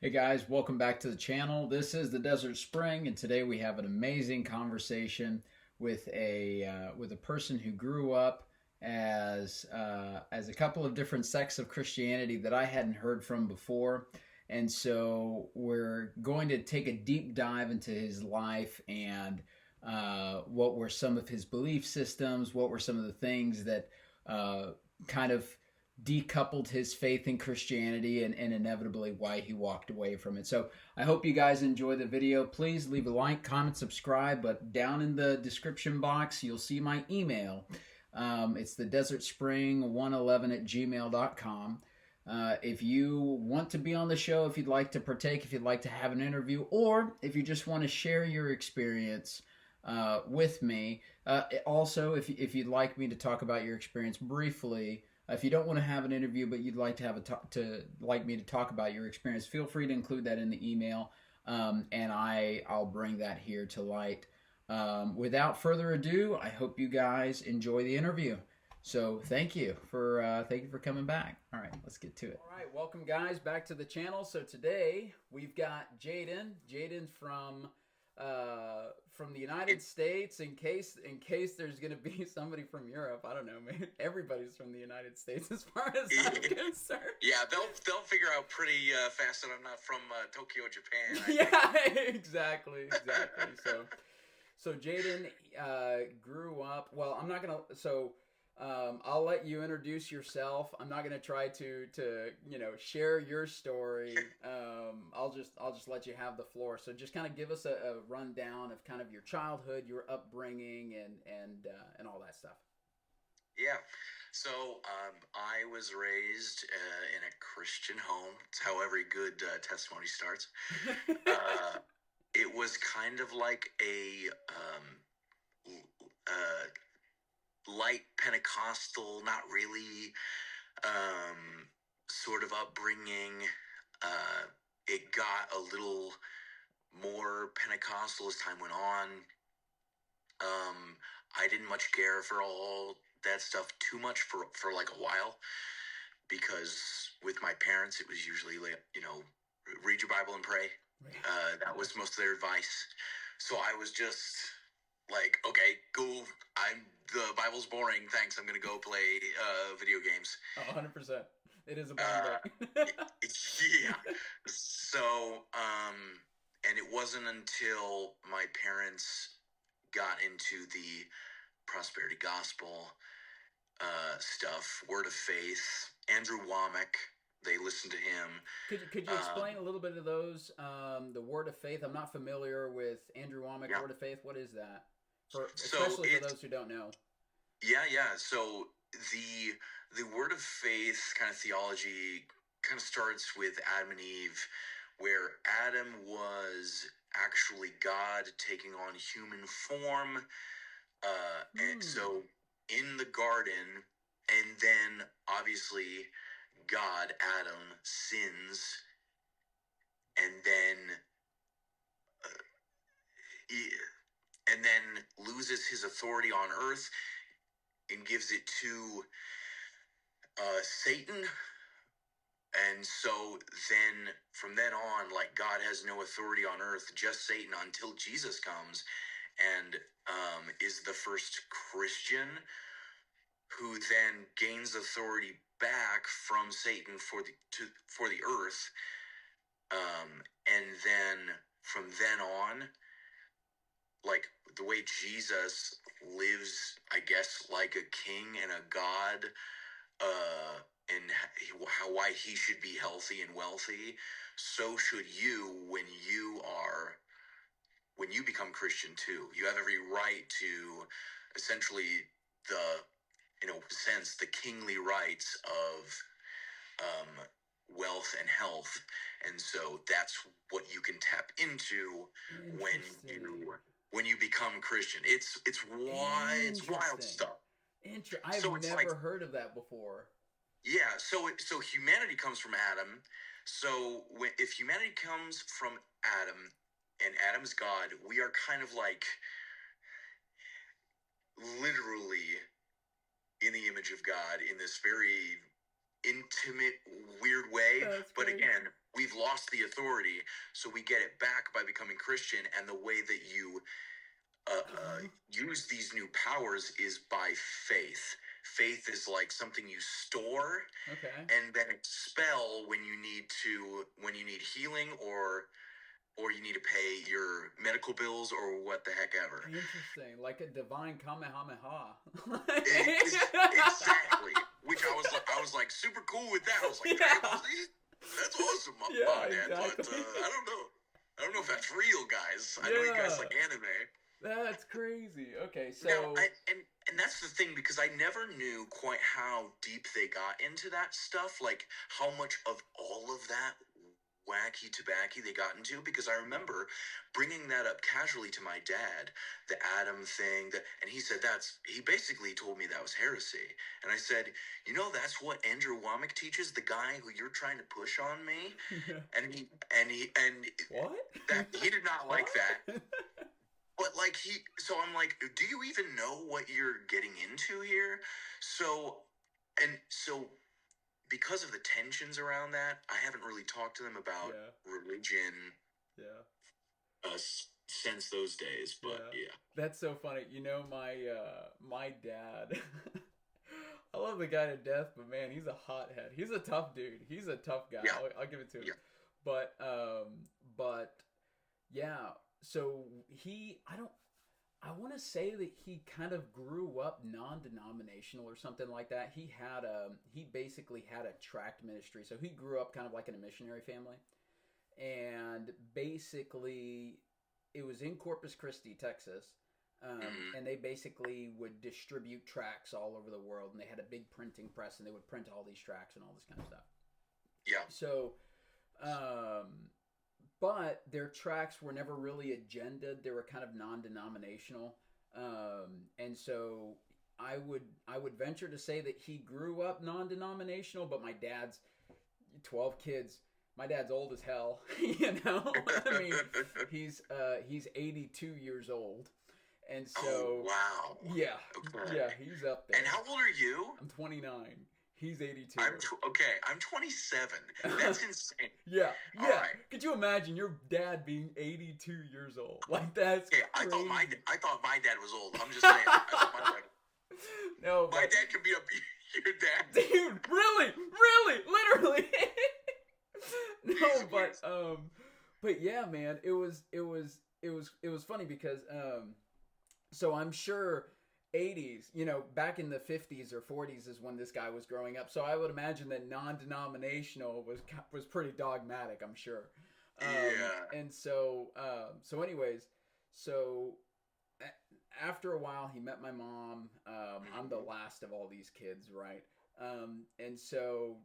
Hey guys, welcome back to the channel. This is the Desert Spring, and today we have an amazing conversation with a person who grew up as a couple of different sects of Christianity that I hadn't heard from before. And so we're going to take a deep dive into his life and what were some of his belief systems, what were some of the things that uh, kind of decoupled his faith in Christianity and inevitably why he walked away from it. So I hope you guys enjoy the video. Please leave a like, comment, subscribe, but down in the description box, you'll see my email. It's the Desert Spring 111 at gmail.com. If you want to be on the show, if you'd like to partake, if you'd like to have an interview, or if you just want to share your experience with me. Also, if you'd like me to talk about your experience briefly, if you don't want to have an interview, but you'd like to have like me to talk about your experience, feel free to include that in the email, and I'll bring that here to light. Without further ado, I hope you guys enjoy the interview. So thank you for coming back. All right, let's get to it. All right, welcome guys back to the channel. So today we've got Jaden from the United States. In case there's gonna be somebody from Europe, I don't know, man. Everybody's from the United States as far as I'm concerned. Yeah, they'll figure out pretty fast that I'm not from Tokyo, Japan. Yeah, exactly. So Jaden grew up. Well, I'm not gonna. I'll let you introduce yourself. I'm not gonna try to share your story. I'll just let you have the floor. So just kind of give us a rundown of kind of your childhood, your upbringing, and all that stuff. Yeah, so I was raised in a Christian home. It's how every good testimony starts. It was kind of like a light Pentecostal, not really, sort of upbringing. It got a little more Pentecostal as time went on. I didn't much care for all that stuff too much for like a while, because with my parents, it was usually like, read your Bible and pray. That was most of their advice. So I was just like, okay, cool. The Bible's boring. Thanks. I'm gonna go play video games. 100%. It is a boring. Yeah. So, and it wasn't until my parents got into the prosperity gospel stuff, word of faith, Andrew Womack. They listened to him. Could you explain a little bit of those? The word of faith. I'm not familiar with Andrew Womack. Yeah. Word of faith. What is that? So Especially for those who don't know. Yeah. So the word of faith kind of theology kind of starts with Adam and Eve, where Adam was actually God taking on human form, and so in the garden, and then obviously God, Adam, sins, and then loses his authority on earth and gives it to Satan. And so then from then on, like, God has no authority on earth, just Satan, until Jesus comes and is the first Christian, who then gains authority back from Satan for the earth. And then from then on, like, the way Jesus lives, I guess, like a king and a god, and why he should be healthy and wealthy, so should you when you become Christian too. You have every right to essentially the kingly rights of wealth and health, and so that's what you can tap into when you become Christian. It's wild stuff. I've never heard of that before. Yeah, so humanity comes from Adam. So if humanity comes from Adam and Adam's God, we are kind of like literally in the image of God in this very intimate, weird way. That's But great. again, we've lost the authority, so we get it back by becoming Christian. And the way that you use these new powers is by faith. Faith is like something you store, and then expel when you need healing or you need to pay your medical bills or what the heck ever. Interesting, like a divine kamehameha. Exactly. Which I was like super cool with that. I was like, that's awesome, Mom and Dad. Exactly. But I don't know if that's real, guys. I know you guys like anime. That's crazy. Okay, so now, and that's the thing, because I never knew quite how deep they got into that stuff, like how much of all of that wacky tobacco they got into, because I remember bringing that up casually to my dad, the Adam thing, and he said he basically told me that was heresy. And I said, that's what Andrew Womack teaches, the guy who you're trying to push on me. And he what? He did not like that. But so I'm like, do you even know what you're getting into here? So because of the tensions around that, I haven't really talked to them about religion since those days. But yeah. That's so funny. My dad, I love the guy to death, but man, he's a hothead. He's a tough dude. He's a tough guy. Yeah. I'll give it to him. Yeah. But yeah. So I want to say that he kind of grew up non-denominational or something like that. He basically had a tract ministry. So he grew up kind of like in a missionary family. And basically it was in Corpus Christi, Texas. And they basically would distribute tracts all over the world. And they had a big printing press, and they would print all these tracts and all this kind of stuff. Yeah. So, but their tracts were never really agendaed. They were kind of non-denominational. And so I would venture to say that he grew up non-denominational, but my dad's 12 kids. My dad's old as hell, I mean, he's 82 years old. And so, wow. Yeah. Okay. Yeah, he's up there. And how old are you? I'm 29. He's 82. I'm 27. That's insane. Yeah. Right. Could you imagine your dad being 82 years old? Like, that's crazy. I thought my dad was old. I'm just saying. I thought my dad. No. My dad could beat up your dad. Dude, really, literally. No, but yeah, man, it was funny because so I'm sure 80s, back in the 50s or 40s is when this guy was growing up. So I would imagine that non-denominational was pretty dogmatic, I'm sure. And so anyways, after a while he met my mom. I'm the last of all these kids, right? And so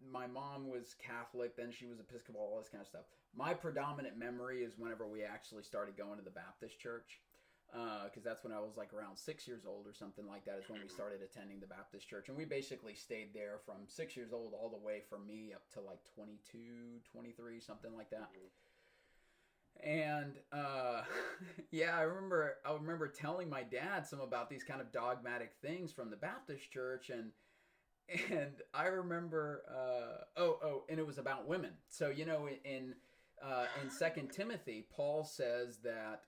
my mom was Catholic, then she was Episcopal, all this kind of stuff. My predominant memory is whenever we actually started going to the Baptist church. Because that's when I was like around 6 years old or something like that is when we started attending the Baptist church. And we basically stayed there from 6 years old all the way for me up to like 22, 23, something like that. And yeah, I remember telling my dad some about these kind of dogmatic things from the Baptist church, and I remember and it was about women. So in 2 Timothy, Paul says that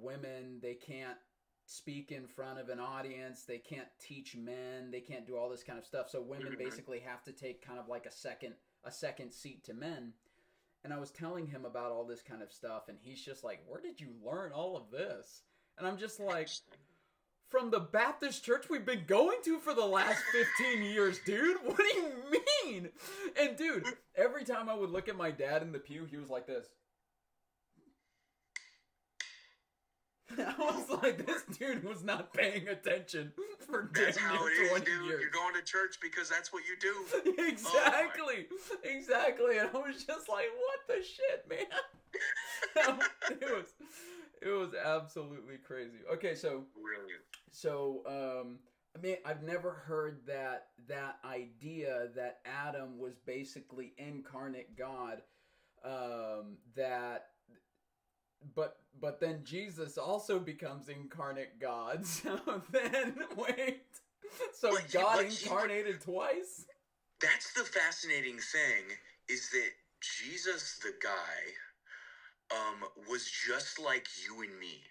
women, they can't speak in front of an audience, they can't teach men, they can't do all this kind of stuff. So women basically have to take kind of like a second seat to men. And I was telling him about all this kind of stuff, and he's just like, "Where did you learn all of this?" And I'm just like, "From the Baptist church we've been going to for the last 15 years, dude. What do you mean?" And dude, every time I would look at my dad in the pew, he was like this. I was like, this dude was not paying attention for that's how it is, 20 dude. years. You're going to church because that's what you do. Exactly. And I was just like, what the shit, man? It was absolutely crazy. Okay, so brilliant. So I mean, I've never heard that idea that Adam was basically incarnate God. But then Jesus also becomes incarnate God. So then, wait. So God incarnated twice? That's the fascinating thing, is that Jesus, the guy, was just like you and me.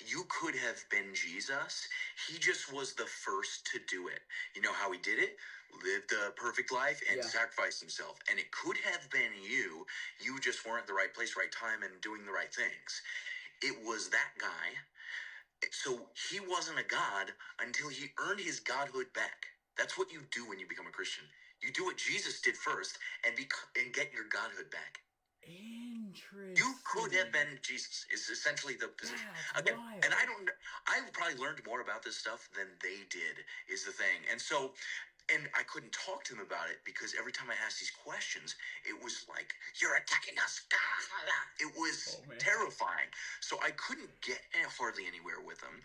You could have been Jesus. He just was the first to do it. You know how he did it? Lived a perfect life and sacrificed himself. And it could have been you. You just weren't the right place, right time, and doing the right things. It was that guy. So he wasn't a god until he earned his godhood back. That's what you do when you become a Christian. You do what Jesus did first and get your godhood back. Interesting. You could have been Jesus. Is essentially the position. That's Again, wild. and I probably learned more about this stuff than they did, is the thing. And so, and I couldn't talk to them about it because every time I asked these questions, it was like, you're attacking us. It was terrifying. So I couldn't get hardly anywhere with them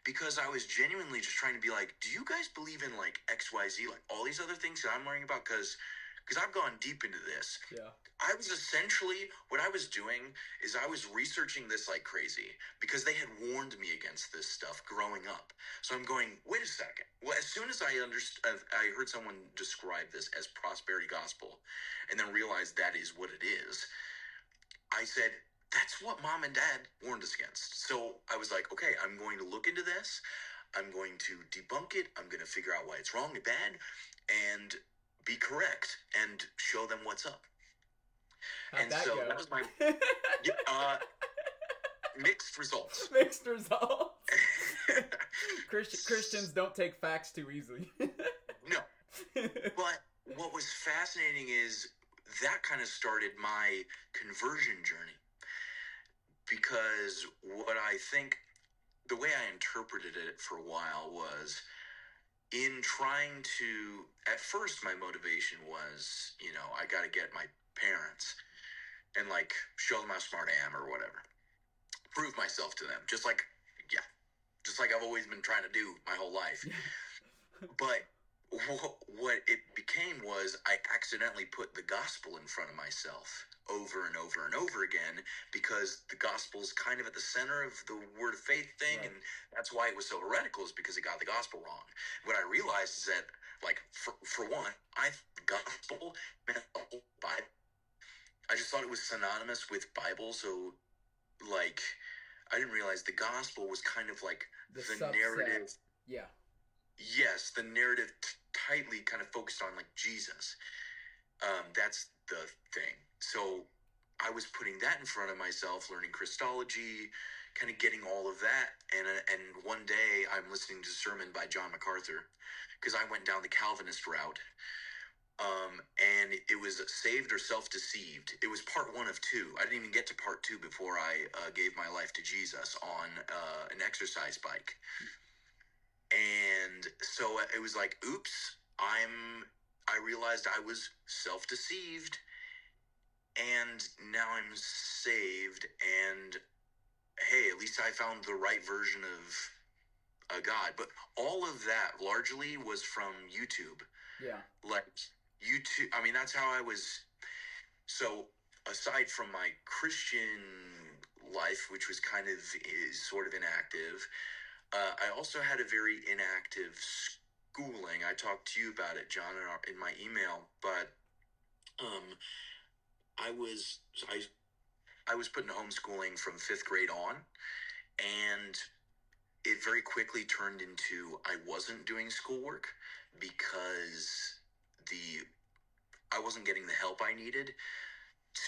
because I was genuinely just trying to be like, do you guys believe in like XYZ, like all these other things that I'm learning about? Because I've gone deep into this. Yeah. I was essentially, what I was doing is I was researching this like crazy because they had warned me against this stuff growing up. So I'm going, wait a second. Well, as soon as I heard someone describe this as prosperity gospel and then realized that is what it is, I said, that's what mom and dad warned us against. So I was like, okay, I'm going to look into this. I'm going to debunk it. I'm going to figure out why it's wrong and bad and be correct and show them what's up. How'd and that so go? that was my mixed results. Mixed results. Christians don't take facts too easily. No. But what was fascinating is that kind of started my conversion journey. Because what I think, the way I interpreted it for a while was, in trying to, at first my motivation was, I got to get my parents and like show them how smart I am or whatever. Prove myself to them. Just like I've always been trying to do my whole life. But what it became was I accidentally put the gospel in front of myself over and over and over again because the gospel is kind of at the center of the word of faith thing. Right. And that's why it was so heretical, is because it got the gospel wrong. What I realized is that, like, for one, the gospel meant the whole Bible. I just thought it was synonymous with Bible. So, like, I didn't realize the gospel was kind of like the narrative. Yeah. Yes, the narrative tightly kind of focused on like Jesus. That's the thing. So I was putting that in front of myself, learning Christology, kind of getting all of that. And one day I'm listening to a sermon by John MacArthur because I went down the Calvinist route. And it was Saved or Self-Deceived. It was part 1 of 2. I didn't even get to part 2 before I gave my life to Jesus on an exercise bike. And so it was like, oops, I realized I was self-deceived, and now I'm saved, and hey, at least I found the right version of a God. But all of that largely was from YouTube. Yeah. Like, YouTube, I mean, that's how I was. So aside from my Christian life, which was kind of sort of inactive, I also had a very inactive schooling. I talked to you about it, John, in my email, but I was put in homeschooling from 5th grade on, and it very quickly turned into I wasn't doing schoolwork because I wasn't getting the help I needed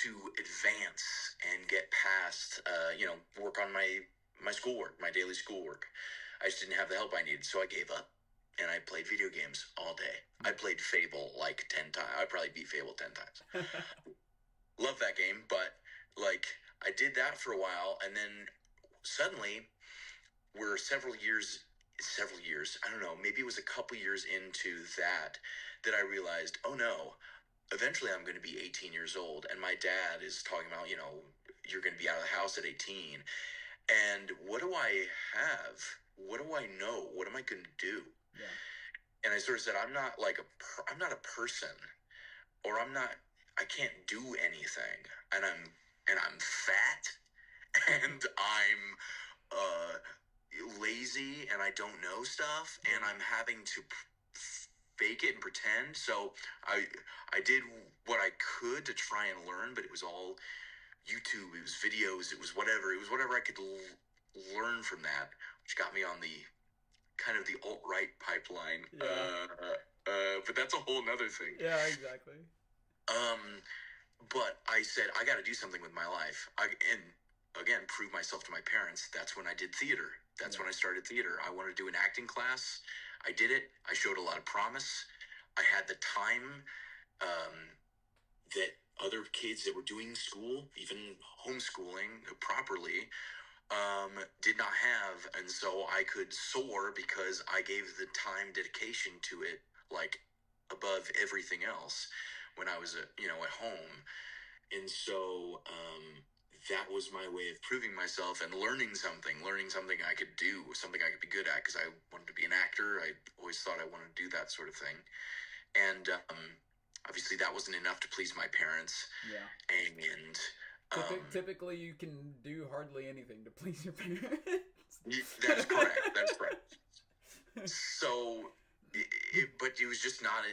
to advance and get past, work on my schoolwork, my daily schoolwork. I just didn't have the help I needed, so I gave up, and I played video games all day. I played Fable like 10 times. I probably beat Fable 10 times. Love that game, but like I did that for a while, and then suddenly we're several years, I don't know, maybe it was a couple years into that I realized, oh no, eventually I'm going to be 18 years old, and my dad is talking about, you're going to be out of the house at 18. And what do I have? What do I know? What am I going to do? Yeah. And I sort of said, I'm not a person, or I can't do anything. And I'm fat, and I'm lazy, and I don't know stuff, and I'm having to fake it and pretend. So I did what I could to try and learn, but it was all YouTube, it was videos, it was whatever I could learn from that, which got me on the kind of the alt-right pipeline. Yeah. But that's a whole nother thing. Yeah, exactly. But I said, I got to do something with my life. And again, prove myself to my parents. That's when I did theater. That's when I started theater. I wanted to do an acting class. I did it. I showed a lot of promise. I had the time that other kids that were doing school, even homeschooling properly, did not have. And so I could soar because I gave the time dedication to it, like above everything else when I was, at home. And so that was my way of proving myself and learning something I could do, something I could be good at, because I wanted to be an actor. I always thought I wanted to do that sort of thing. And obviously that wasn't enough to please my parents. Yeah. And typically you can do hardly anything to please your parents. That is correct. So, but it was just not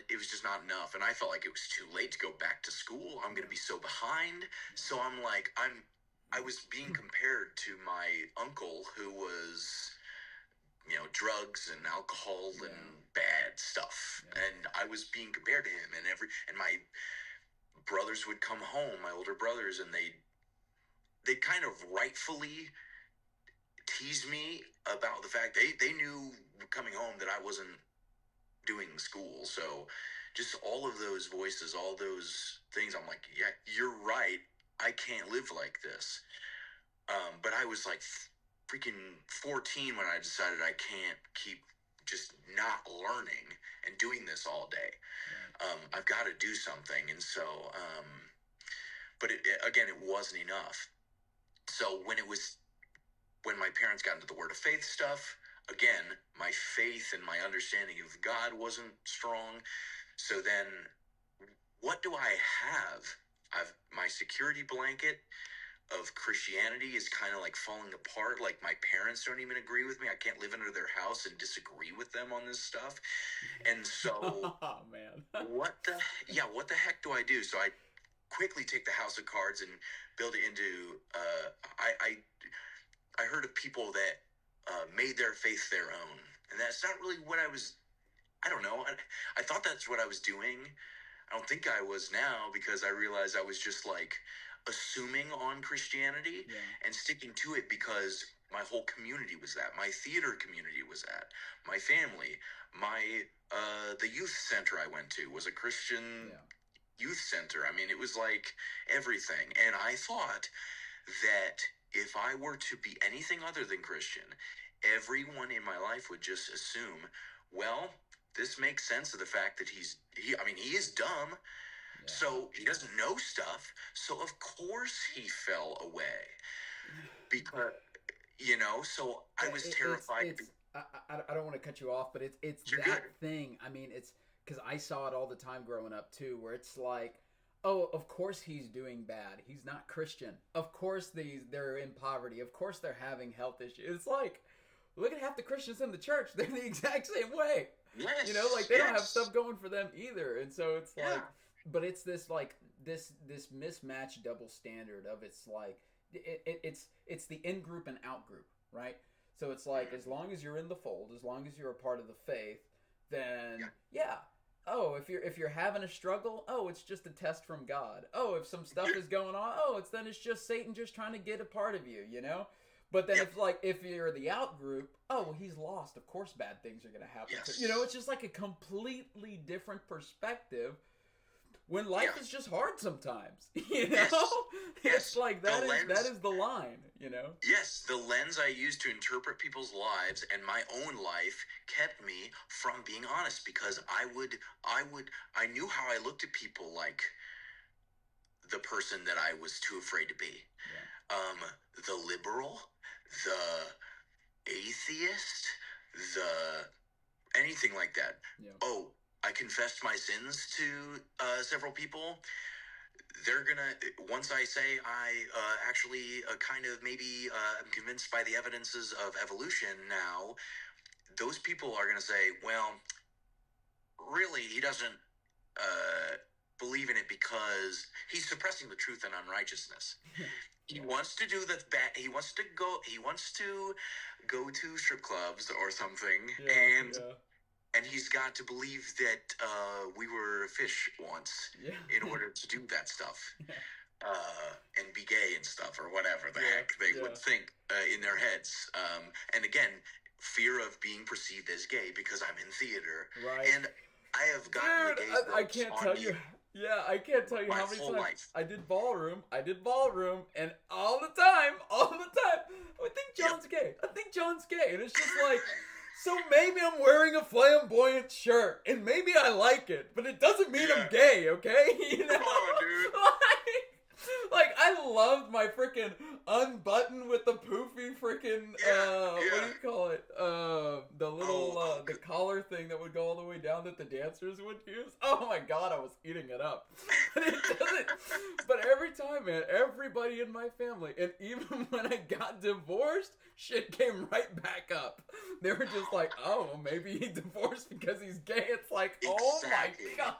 enough. And I felt like it was too late to go back to school. I'm going to be so behind. So I'm like, I was being compared to my uncle, who was, drugs and alcohol and bad stuff. Yeah. And I was being compared to him, and my brothers would come home, my older brothers, and they kind of rightfully teased me about the fact they knew coming home that I wasn't doing school. So just all of those voices, all those things, I'm like, yeah, you're right. I can't live like this. But I was like freaking 14 when I decided I can't keep just not learning and doing this all day. I've got to do something. And so, but again, it wasn't enough. So when my parents got into the Word of Faith stuff, again, my faith and my understanding of God wasn't strong. So then what do I have? My security blanket of Christianity is kind of like falling apart. Like, my parents don't even agree with me. I can't live under their house and disagree with them on this stuff. And so, oh man, what the heck do I do? So I quickly take the house of cards and build it into, I heard of people that made their faith their own. And that's not really what I don't know. I thought that's what I was doing. I don't think I was now, because I realized I was just like assuming on Christianity and sticking to it because my whole community was that. My theater community was that. My family, the youth center I went to was a Christian youth center. I mean, it was like everything. And I thought that if I were to be anything other than Christian, everyone in my life would just assume, well, this makes sense of the fact that he is dumb. So he doesn't know stuff. So of course he fell away, because, so I was terrified. I don't want to cut you off, but it's You're that good. thing. I mean, it's because I saw it all the time growing up too, where it's like, oh, of course he's doing bad. He's not Christian. Of course they're in poverty. Of course they're having health issues. It's like, look at half the Christians in the church. They're the exact same way. Yes. They don't have stuff going for them either. And so it's like, but it's this like this mismatched double standard of, it's like it's the in group and out group, right? So it's like, as long as you're in the fold, as long as you're a part of the faith, then oh, if you're having a struggle, oh, it's just a test from God. Oh, if some stuff is going on, oh, it's just Satan just trying to get a part of you, But then if you're the out group, oh, well, he's lost. Of course bad things are going to happen. Yes. It's just like a completely different perspective when life is just hard sometimes. Yes. It's like that is the line, Yes, the lens I used to interpret people's lives and my own life kept me from being honest, because I knew how I looked at people like the person that I was too afraid to be. The liberal, the atheist, anything like that. Oh, I confessed my sins to several people. They're gonna, once I say I actually kind of maybe am convinced by the evidences of evolution now, those people are gonna say, well, really he doesn't believe in it because he's suppressing the truth and unrighteousness. He wants to do the bad. He wants to go to strip clubs or something, and he's got to believe that we were fish once in order to do that stuff, and be gay and stuff, or whatever the heck they would think in their heads. And again, fear of being perceived as gay because I'm in theater, right? And I have gotten the gay I can't tell you. Yeah, I can't tell you how many times I did ballroom, and all the time, I think John's gay. I think John's gay, and it's just like, so maybe I'm wearing a flamboyant shirt, and maybe I like it, but it doesn't mean I'm gay, okay? You know? Come on, dude. Like, I loved my freaking unbutton with the poofy freaking, what do you call it? The little, the collar thing that would go all the way down that the dancers would use. Oh my God, I was eating it up. But it doesn't. But every time, man, everybody in my family, and even when I got divorced, shit came right back up. They were just like, oh, maybe he divorced because he's gay. It's like, oh my God.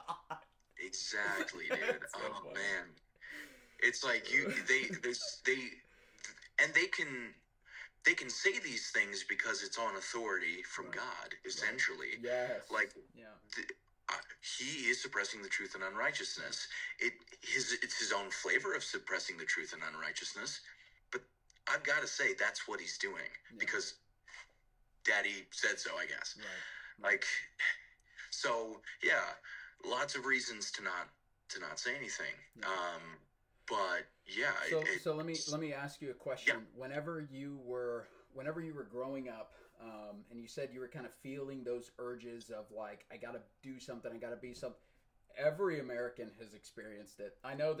Exactly, dude. So oh, funny. Man. It's like they can say these things because it's on authority from God, essentially. Yes. Like, he is suppressing the truth and unrighteousness. It's his own flavor of suppressing the truth and unrighteousness, but I've got to say that's what he's doing because Daddy said so, I guess. Right. Like, so lots of reasons to not say anything. Yeah. But so let me ask you a question. Yeah. Whenever you were growing up, and you said you were kind of feeling those urges of like, I gotta do something, I gotta be something. Every American has experienced it. I know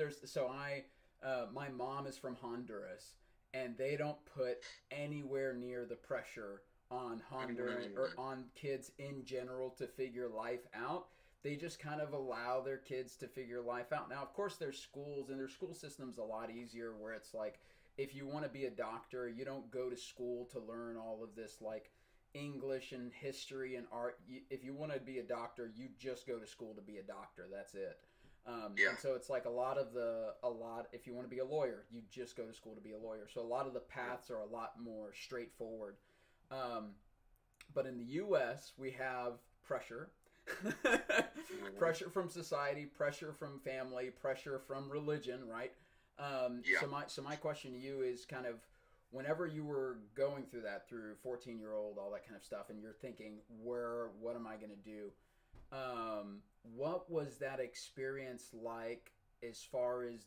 my mom is from Honduras, and they don't put anywhere near the pressure on Honduran or on kids in general to figure life out. They just kind of allow their kids to figure life out. Now, of course, there's schools, and their school system's a lot easier where it's like, if you want to be a doctor, you don't go to school to learn all of this, like, English and history and art. If you want to be a doctor, you just go to school to be a doctor. That's it. And so it's like if you want to be a lawyer, you just go to school to be a lawyer. So a lot of the paths are a lot more straightforward. But in the U.S., we have pressure. Pressure from society, pressure from family, pressure from religion, right? So my question to you is kind of, whenever you were going through 14-year-old, all that kind of stuff, and you're thinking, what am I going to do? What was that experience like as far as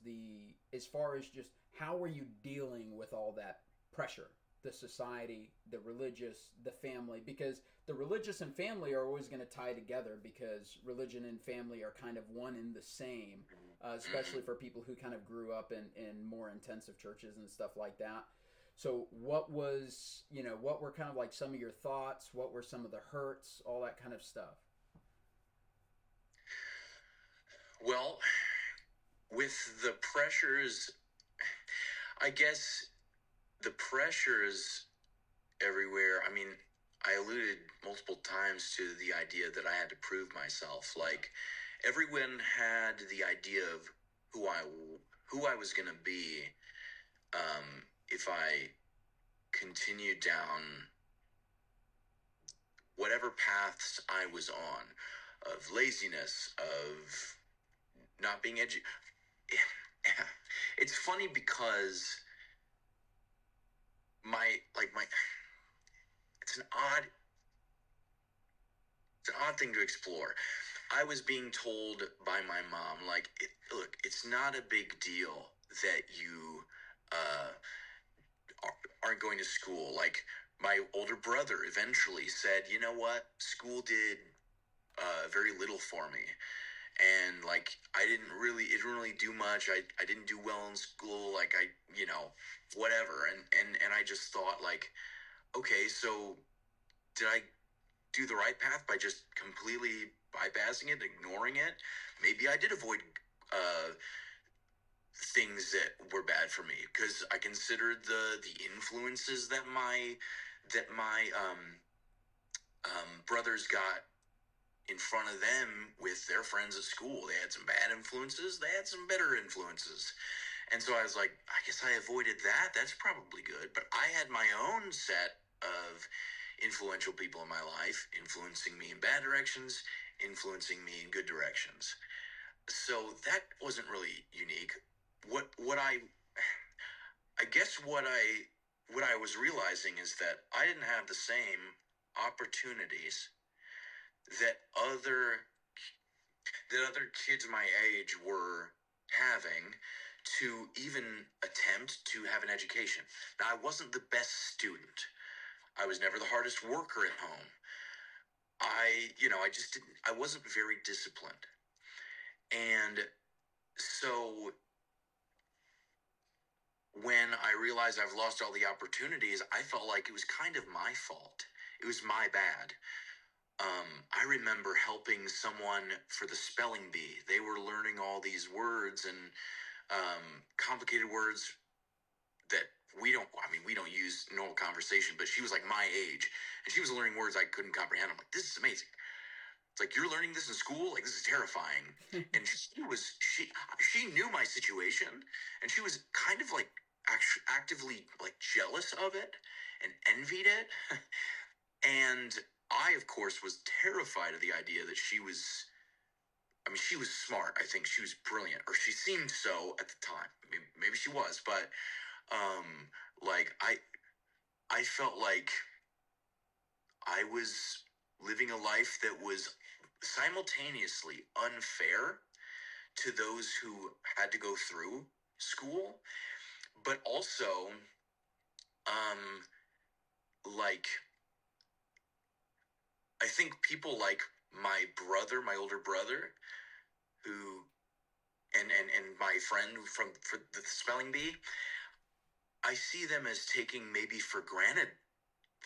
just how were you dealing with all that pressure? The society, the religious, the family, because the religious and family are always going to tie together because religion and family are kind of one and the same, especially for people who kind of grew up in more intensive churches and stuff like that. So what were kind of like some of your thoughts? What were some of the hurts, all that kind of stuff? Well, with the pressures, I guess the pressures everywhere, I mean, I alluded multiple times to the idea that I had to prove myself. Like, everyone had the idea of who I was going to be if I continued down whatever paths I was on, of laziness, of not being educated. It's funny because it's an odd thing to explore. I was being told by my mom, like, look, it's not a big deal that you aren't going to school. Like, my older brother eventually said, you know what, school did very little for me. And, like, it didn't really do much. I didn't do well in school, like, whatever. And I just thought, like, okay, so did I do the right path by just completely bypassing it, ignoring it? Maybe I did avoid things that were bad for me, because I considered the influences that my brothers got in front of them with their friends at school. They had some bad influences. They had some better influences. And so I was like, I guess I avoided that. That's probably good. But I had my own set of influential people in my life, influencing me in bad directions, influencing me in good directions. So that wasn't really unique. What I guess what I was realizing is that I didn't have the same opportunities that other kids my age were having to even attempt to have an education. Now, I wasn't the best student. I was never the hardest worker at home. I wasn't very disciplined. And so when I realized I've lost all the opportunities, I felt like it was kind of my fault. It was my bad. I remember helping someone for the spelling bee. They were learning all these words and complicated words that we don't use normal conversation, but she was like my age and she was learning words I couldn't comprehend. I'm like, this is amazing. It's like, you're learning this in school? Like, this is terrifying. And she knew my situation, and she was kind of like actively like jealous of it and envied it. And I, of course, was terrified of the idea that she was smart. I think she was brilliant, or she seemed so at the time. Maybe she was, but I felt like I was living a life that was simultaneously unfair to those who had to go through school, but also I think people like my older brother, who and my friend for the spelling bee, I see them as taking maybe for granted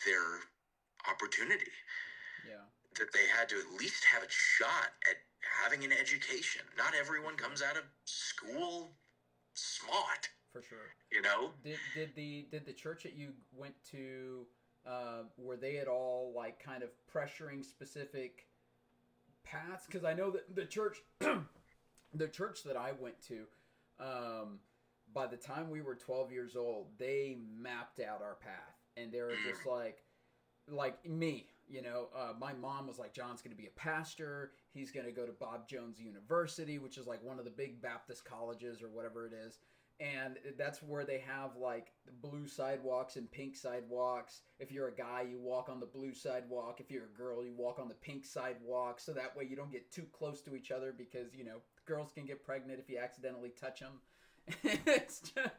their opportunity. Yeah. That they had to at least have a shot at having an education. Not everyone comes out of school smart. For sure. You know? Did the church that you went to, were they at all like kind of pressuring specific paths? Because I know that the church that I went to, by the time we were 12 years old, they mapped out our path, and they were just like me. You know, my mom was like, John's going to be a pastor. He's going to go to Bob Jones University, which is like one of the big Baptist colleges or whatever it is. And that's where they have like the blue sidewalks and pink sidewalks. If you're a guy, you walk on the blue sidewalk. If you're a girl, you walk on the pink sidewalk. So that way you don't get too close to each other, because, you know, girls can get pregnant if you accidentally touch them. It's just,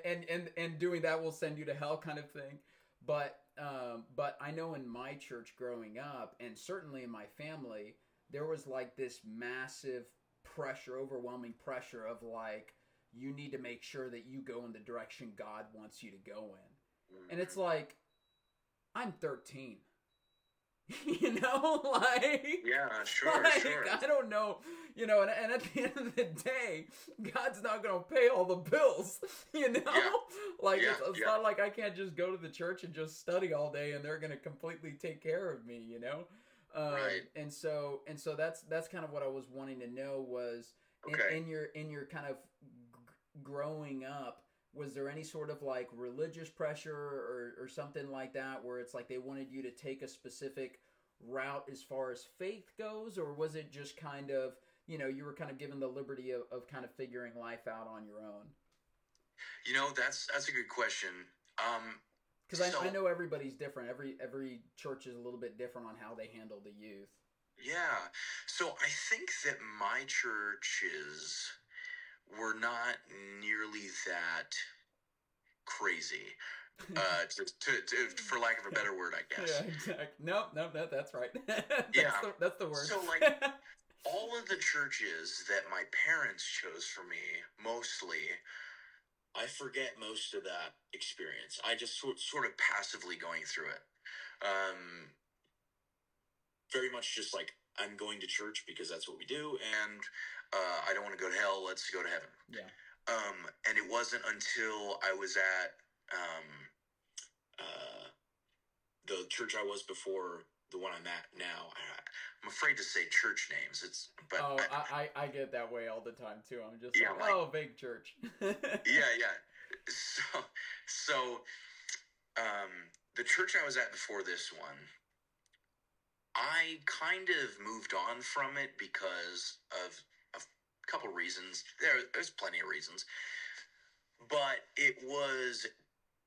and doing that will send you to hell, kind of thing. But I know in my church growing up, and certainly in my family, there was like this massive pressure, overwhelming pressure of like, you need to make sure that you go in the direction God wants you to go in. And it's like, I'm 13. You know, like, yeah, sure. I don't know, you know, and at the end of the day, God's not going to pay all the bills, you know, it's not like I can't just go to the church and just study all day and they're going to completely take care of me, you know? Right. And so that's kind of what I was wanting to know was, okay. in your kind of growing up, was there any sort of like religious pressure or something like that, where it's like they wanted you to take a specific route as far as faith goes, or was it just kind of, you know, you were kind of given the liberty of kind of figuring life out on your own? You know, that's a good question. Because I know everybody's different. Every church is a little bit different on how they handle the youth. Yeah. So I think that my churches were not nearly that crazy, for lack of a better word, I guess. Yeah, exactly. No, that's right. That's the word. So, like, all of the churches that my parents chose for me, mostly, I forget most of that experience. I just sort of passively going through it. Very much just like, I'm going to church because that's what we do, and I don't want to go to hell, let's go to heaven. Yeah. And it wasn't until I was at the church I was before, the one I'm at now. I'm afraid to say church names. But I get that way all the time too. I'm just big church. yeah. So the church I was at before this one, I kind of moved on from it because of a couple reasons. There's plenty of reasons, but it was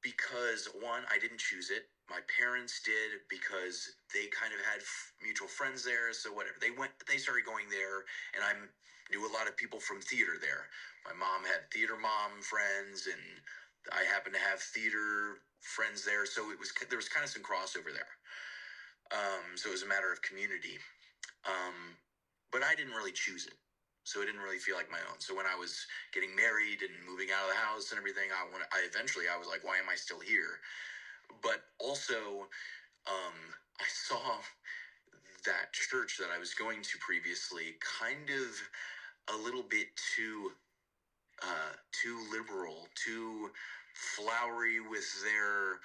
because, one, I didn't choose it. My parents did, because they kind of had mutual friends there. So whatever, they started going there, and I knew a lot of people from theater there. My mom had theater mom friends, and I happened to have theater friends there. So there was kind of some crossover there. So it was a matter of community. But I didn't really choose it. So it didn't really feel like my own. So when I was getting married and moving out of the house and everything, I was like, why am I still here? But also, I saw that church that I was going to previously kind of a little bit too liberal, too flowery with their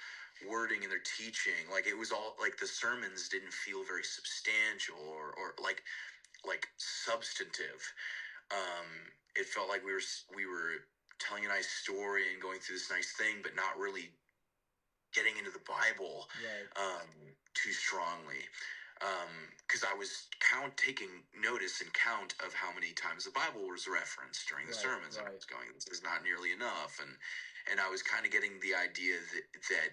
wording and their teaching. Like, it was all like the sermons didn't feel very substantial or like substantive. It felt like we were telling a nice story and going through this nice thing, but not really getting into the Bible too strongly. Because I was taking notice and count of how many times the Bible was referenced during the sermons. And I was going, this is not nearly enough. And I was kind of getting the idea that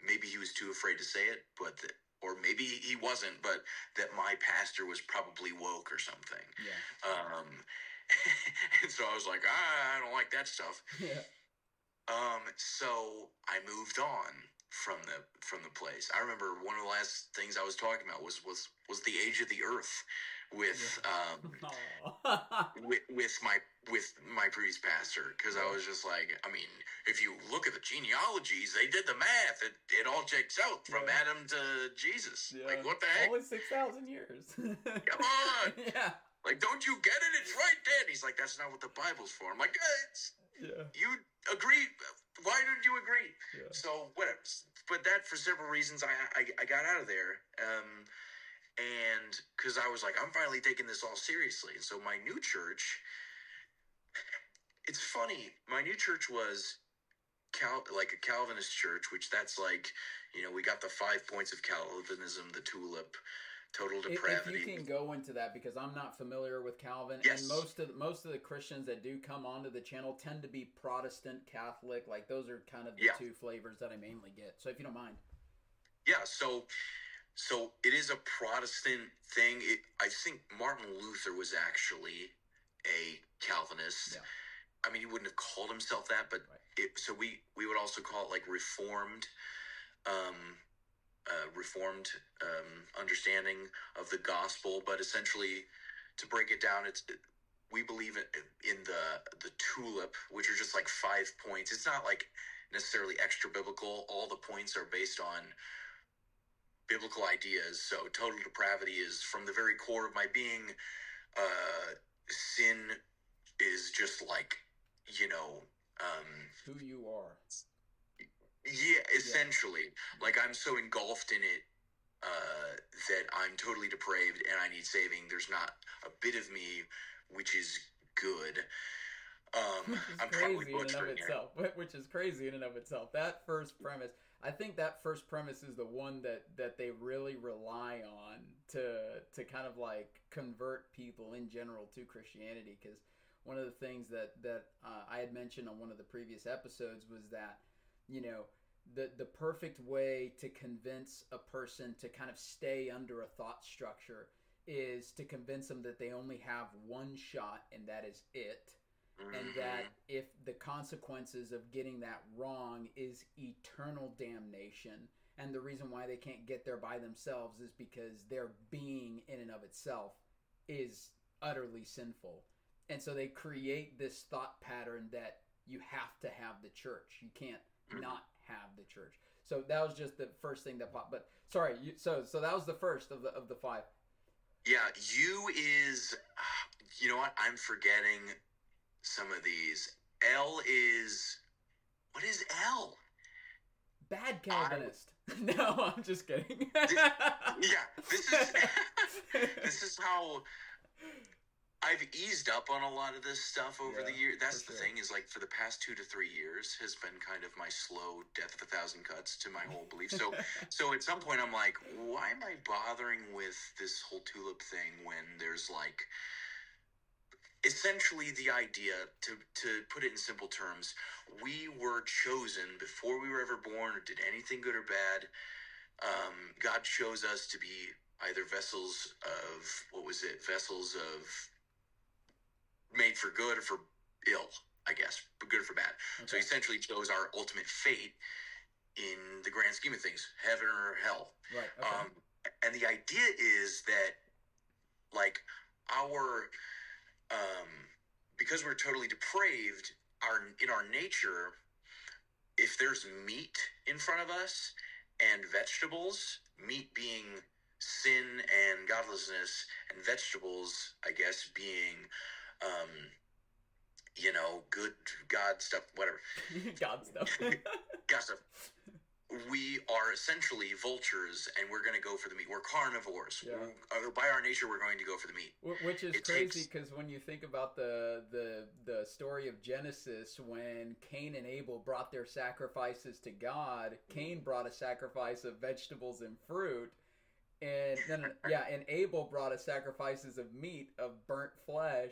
maybe he was too afraid to say it, or maybe he wasn't, but that my pastor was probably woke or something. Yeah. And so I was like, I don't like that stuff. Yeah. So I moved on from the place. I remember one of the last things I was talking about was the age of the earth with with my priest pastor, because I was just like, I mean, if you look at the genealogies, they did the math. It all checks out from Adam to Jesus. Yeah. Like, what the heck? Only 6,000 years. Come on. Yeah. Like, don't you get it? It's right there. And he's like, that's not what the Bible's for. I'm like, you agree? Why did you agree? Yeah. So whatever. But that, for several reasons, I got out of there. And because I was like, I'm finally taking this all seriously. And so my new church, it's funny. My new church was like a Calvinist church, which that's like, we got the 5 points of Calvinism, the tulip, total depravity. If you can go into that, because I'm not familiar with Calvin, yes. And most of the Christians that do come onto the channel tend to be Protestant, Catholic. Like, those are kind of the two flavors that I mainly get. So if you don't mind. Yeah. So it is a Protestant thing. I think Martin Luther was actually a Calvinist. Yeah. I mean, he wouldn't have called himself that, but so we would also call it like Reformed. Reformed understanding of the gospel, but essentially, to break it down, we believe in the tulip, which are just like 5 points. It's not like necessarily extra biblical. All the points are based on biblical ideas. So total depravity is from the very core of my being. Sin is just like, who you are. Yeah, essentially. Yeah. Like, I'm so engulfed in it that I'm totally depraved and I need saving. There's not a bit of me which is good. I'm crazy in and of itself. Which is crazy in and of itself. That first premise, I think that first premise is the one that they really rely on to kind of like convert people in general to Christianity. Because one of the things that I had mentioned on one of the previous episodes was that, the perfect way to convince a person to kind of stay under a thought structure is to convince them that they only have one shot and that is it. And that if the consequences of getting that wrong is eternal damnation, and the reason why they can't get there by themselves is because their being in and of itself is utterly sinful. And so they create this thought pattern that you have to have the church. You can't not have the church. So that was just the first thing that popped. But sorry, so that was the first of the 5. Yeah, U is, you know what? I'm forgetting some of these. L is, what is L? Bad Calvinist. No, I'm just kidding. This is how I've eased up on a lot of this stuff over the years. That's the thing, is like for the past 2 to 3 years has been kind of my slow death of 1,000 cuts to my whole belief. So at some point I'm like, why am I bothering with this whole tulip thing when there's like essentially the idea, to put it in simple terms, we were chosen before we were ever born or did anything good or bad. God chose us to be either vessels of made for good or for ill, I guess, for good or for bad. Okay. So he essentially chose our ultimate fate in the grand scheme of things, heaven or hell. Right. Okay. And the idea is that, like, because we're totally depraved, in our nature, if there's meat in front of us and vegetables, meat being sin and godlessness, and vegetables, I guess, being, good God stuff, whatever. God stuff. God stuff. We are essentially vultures, and we're going to go for the meat. We're carnivores. Yeah. By our nature, we're going to go for the meat. Which is crazy, because when you think about the story of Genesis, when Cain and Abel brought their sacrifices to God, Cain brought a sacrifice of vegetables and fruit, and and Abel brought a sacrifices of meat, of burnt flesh,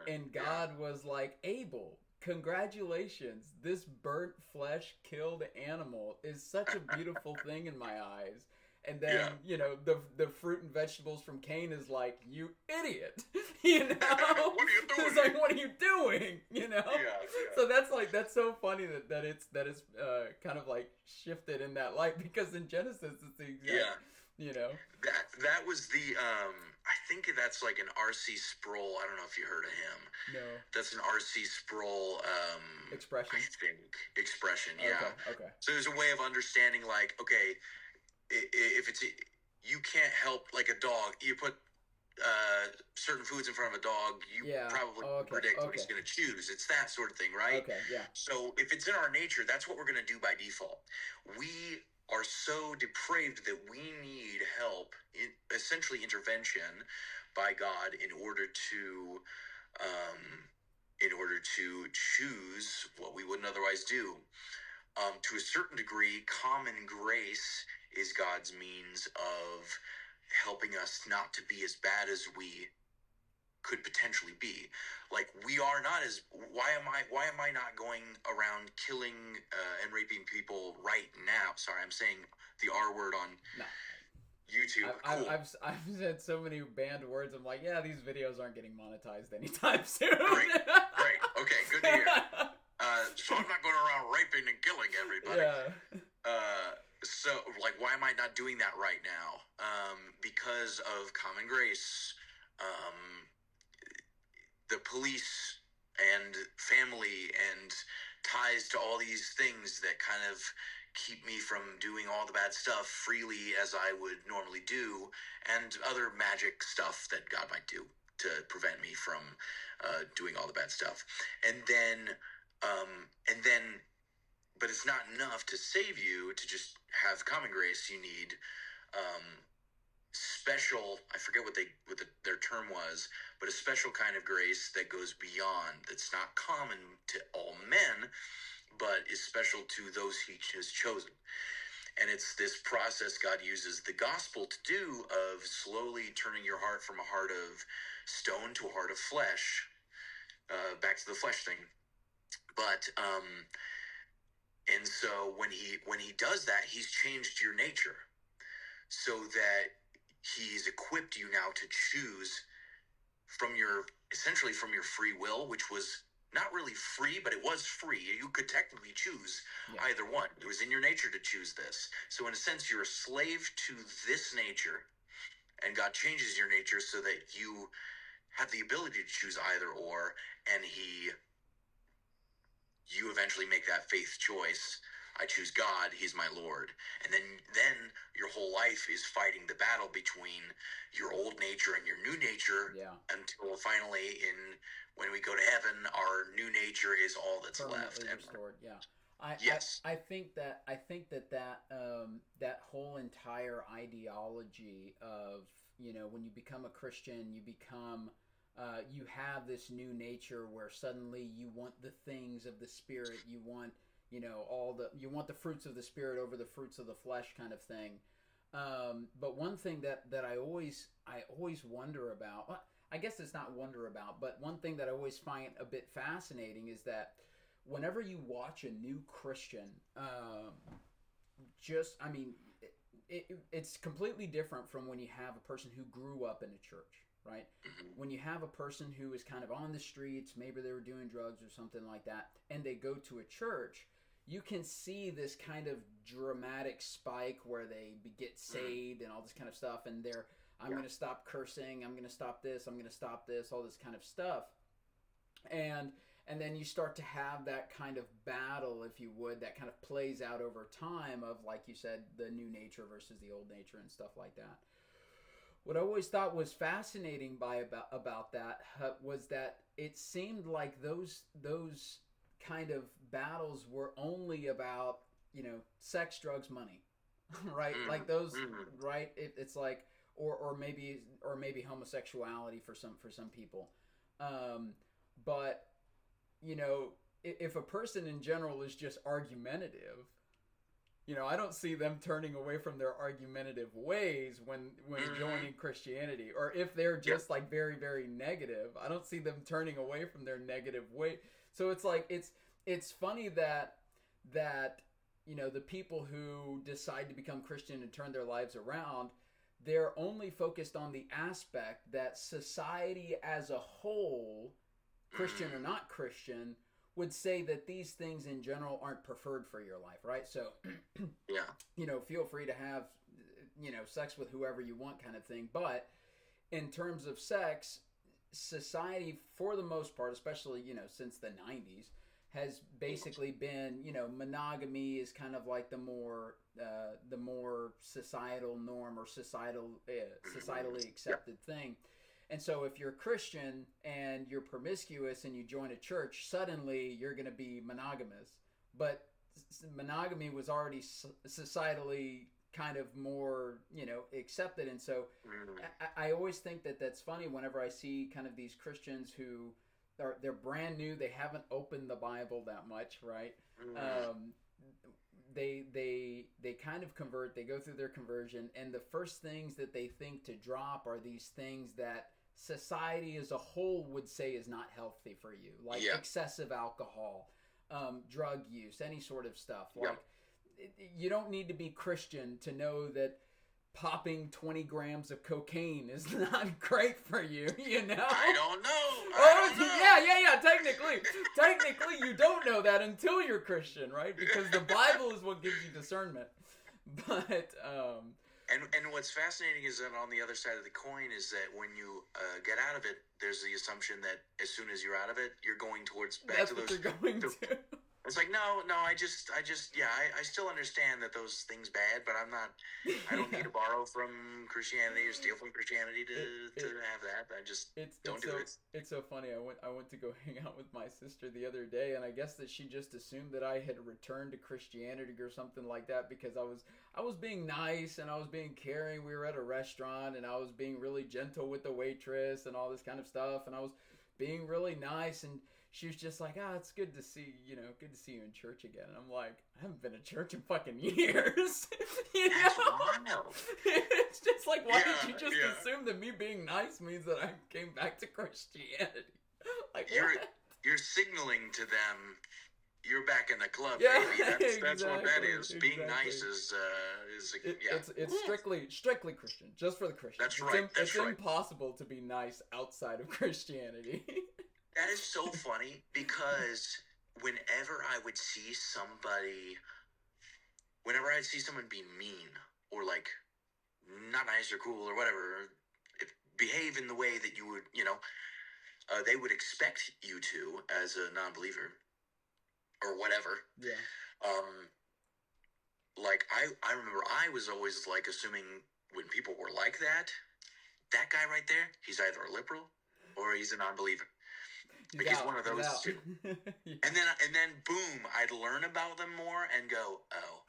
and God was like, Abel, congratulations, this burnt flesh killed animal is such a beautiful thing in my eyes. And then, the fruit and vegetables from Cain is like, you idiot, What are you doing? It's like, what are you doing, So that's so funny that it's kind of like shifted in that light, because in Genesis it's the exact, That was the, I think that's like an R.C. Sproul. I don't know if you heard of him. No. That's an R.C. Sproul, expression. I think. Expression, yeah. Okay. So there's a way of understanding, like, okay, if it's, you can't help, like a dog, you put certain foods in front of a dog, you probably predict what he's going to choose. It's that sort of thing, right? Okay, yeah. So if it's in our nature, that's what we're going to do by default. We are so depraved that we need help, essentially intervention by God, in order to choose what we wouldn't otherwise do. To a certain degree, common grace is God's means of helping us not to be as bad as we could potentially be. Like, we are not as, why am I not going around killing and raping people right now? Sorry, I'm saying the R word on YouTube. Cool. I've said so many banned words. I'm like, yeah, these videos aren't getting monetized anytime soon. Great. Okay, good to hear. So I'm not going around raping and killing everybody. Yeah. So, like, why am I not doing that right now? Because of common grace. The police and family and ties to all these things that kind of keep me from doing all the bad stuff freely as I would normally do, and other magic stuff that God might do to prevent me from doing all the bad stuff. And then, but it's not enough to save you to just have common grace. You need special, I forget what their term was, but a special kind of grace that goes beyond, that's not common to all men, but is special to those he has chosen. And it's this process God uses the gospel to do, of slowly turning your heart from a heart of stone to a heart of flesh, back to the flesh thing. But and so when he does that, he's changed your nature, so that he's equipped you now to choose essentially from your free will, which was not really free, but it was free. You could technically choose either one. It was in your nature to choose this. So in a sense, you're a slave to this nature, and God changes your nature so that you have the ability to choose either or, and you eventually make that faith choice. I choose God, he's my Lord. And then your whole life is fighting the battle between your old nature and your new nature, until finally, when we go to heaven, our new nature is all that's left. Restored. Yeah. Yes. I think that that whole entire ideology of, when you become a Christian, you have this new nature where suddenly you want the things of the Spirit, you want you want the fruits of the Spirit over the fruits of the flesh, kind of thing. But one thing that I always wonder about, well, I guess it's not wonder about, but one thing that I always find a bit fascinating is that whenever you watch a new Christian, it's completely different from when you have a person who grew up in a church, right? When you have a person who is kind of on the streets, maybe they were doing drugs or something like that, and they go to a church, you can see this kind of dramatic spike where they get saved and all this kind of stuff, and I'm going to stop cursing, I'm going to stop this, I'm going to stop this, all this kind of stuff. And then you start to have that kind of battle, if you would, that kind of plays out over time of, like you said, the new nature versus the old nature and stuff like that. What I always thought was fascinating about that was that it seemed like those kind of battles were only about, sex, drugs, money, right? Like those, right? It's like, or maybe homosexuality for some people, but if a person in general is just argumentative, I don't see them turning away from their argumentative ways when joining Christianity. Or if they're just like very, very negative, I don't see them turning away from their negative way. So it's like it's funny that the people who decide to become Christian and turn their lives around, they're only focused on the aspect that society as a whole, Christian or not Christian, would say that these things in general aren't preferred for your life, right? So, feel free to have, sex with whoever you want, kind of thing. But in terms of sex, society, for the most part, especially, since the 90s, has basically been, monogamy is kind of like the more societal norm or societally accepted thing. And so if you're a Christian and you're promiscuous and you join a church, suddenly you're going to be monogamous. But monogamy was already societally kind of more, accepted. And so I always think that that's funny whenever I see kind of these Christians who they're brand new. They haven't opened the Bible that much, right? They kind of convert. They go through their conversion, and the first things that they think to drop are these things that society as a whole would say is not healthy for you, like excessive alcohol, drug use, any sort of stuff. Like, you don't need to be Christian to know that popping 20 grams of cocaine is not great for you, I don't know. Yeah. Technically, you don't know that until you're Christian, right? Because the Bible is what gives you discernment. But and what's fascinating is that on the other side of the coin is that when you get out of it, there's the assumption that as soon as you're out of it, you're going towards back to those. That's what you're going to. It's like, no, I still understand that those things bad, but I don't need to borrow from Christianity or steal from Christianity to have that. I just don't do it. It's so funny. I went to go hang out with my sister the other day, and I guess that she just assumed that I had returned to Christianity or something like that because I was being nice and I was being caring. We were at a restaurant and I was being really gentle with the waitress and all this kind of stuff, and I was being really nice, and she was just like, it's good to see, good to see you in church again. And I'm like, I haven't been in church in fucking years. That's wild. It's just like, why did you just assume that me being nice means that I came back to Christianity? Like, you're signaling to them you're back in the club, baby. That's what that is. Exactly. Being nice is It's strictly Christian, just for the Christians. That's right. It's impossible to be nice outside of Christianity. That is so funny because whenever I'd see someone be mean or like not nice or cool or whatever, behave in the way that you would, they would expect you to as a non-believer or whatever. Yeah. Like I remember I was always like assuming when people were like that guy right there, he's either a liberal or he's a non-believer. Like he's one of those out. two. Yeah. And then boom, I'd learn about them more and go, oh,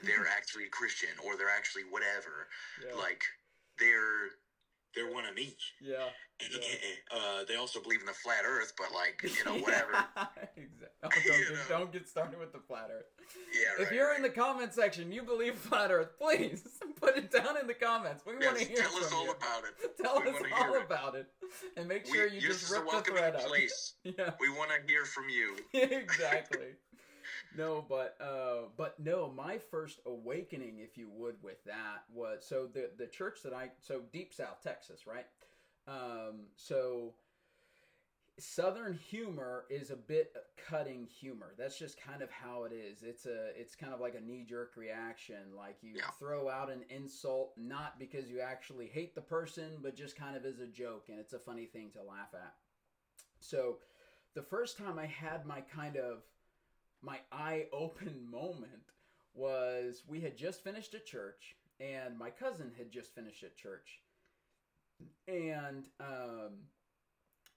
they're actually a Christian, or they're actually whatever. Yeah. Like they're one of me. Yeah. They also believe in the flat Earth, but like whatever. Exactly. Don't get started with the flat Earth. Yeah. If you're in the comment section, you believe flat Earth, please put it down in the comments. We want to hear tell us from all you. about it. Tell us all about it, and make sure you just rip the thread up. Place. Yeah. We want to hear from you. Exactly. No, but no, my first awakening, if you would, with that was, so the church that Deep South Texas, right? So Southern humor is a bit cutting humor. That's just kind of how it is. It's kind of like a knee-jerk reaction. Like you throw out an insult, not because you actually hate the person, but just kind of as a joke, and it's a funny thing to laugh at. So the first time I had my eye-open moment was, we had just finished at church, and my cousin had just finished at church.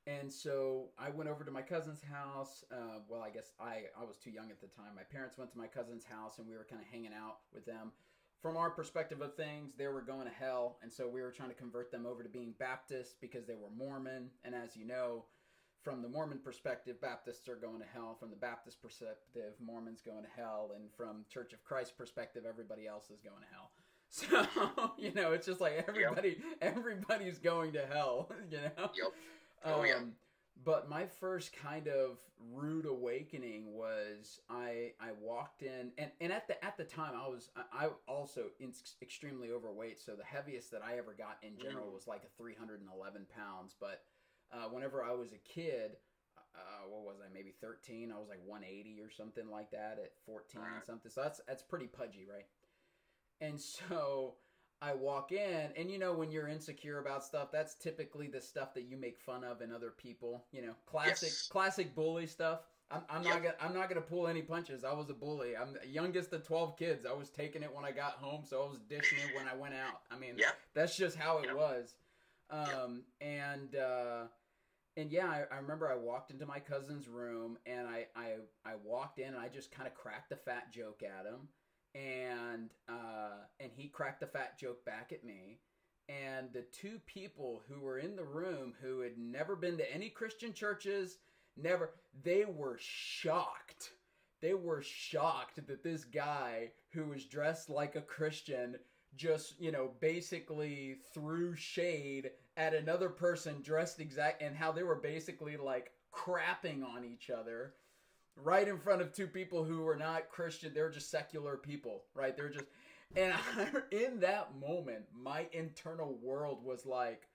And so I went over to my cousin's house. Well, I guess I was too young at the time. My parents went to my cousin's house, and we were kind of hanging out with them. From our perspective of things, they were going to hell, and so we were trying to convert them over to being Baptist because they were Mormon. And as you know, from the Mormon perspective, Baptists are going to hell. From the Baptist perspective, Mormons going to hell. And from Church of Christ perspective, everybody else is going to hell. So, it's just like everybody's going to hell, Yep. Oh, yeah. But my first kind of rude awakening was I walked in, and at the time I also extremely overweight. So the heaviest that I ever got in general was like 311 pounds. But whenever I was a kid, what was I, maybe 13? I was like 180 or something like that at 14 something. So that's pretty pudgy, right? And so I walk in, and when you're insecure about stuff, that's typically the stuff that you make fun of in other people. Classic bully stuff. I'm not gonna pull any punches. I was a bully. I'm the youngest of 12 kids. I was taking it when I got home, so I was dishing it when I went out. I mean, that's just how it was. And I remember I walked into my cousin's room, and I walked in, and I just kind of cracked a fat joke at him. And he cracked a fat joke back at me. And the two people who were in the room, who had never been to any Christian churches, they were shocked. They were shocked that this guy who was dressed like a Christian just, basically threw shade at another person dressed and how they were basically like crapping on each other. Right in front of two people who were not Christian. They were just secular people, right? They're just, and in that moment, my internal world was like,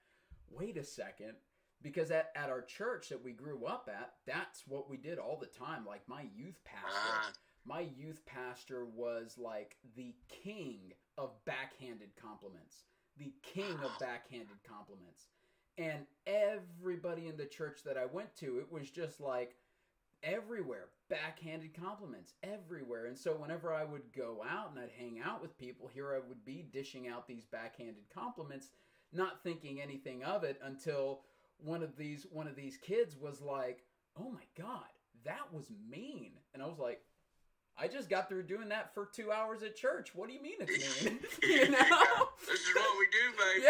wait a second. Because at our church that we grew up at, that's what we did all the time. Like my youth pastor was like the king of backhanded compliments. The king of backhanded compliments. And everybody in the church that I went to, it was just like, everywhere, backhanded compliments everywhere. And so whenever I would go out and I'd hang out with people, here I would be dishing out these backhanded compliments, not thinking anything of it until one of these kids was like, "Oh my God, that was mean." And I was like, I just got through doing that for 2 hours at church. What do you mean it's mean? This is what we do, baby.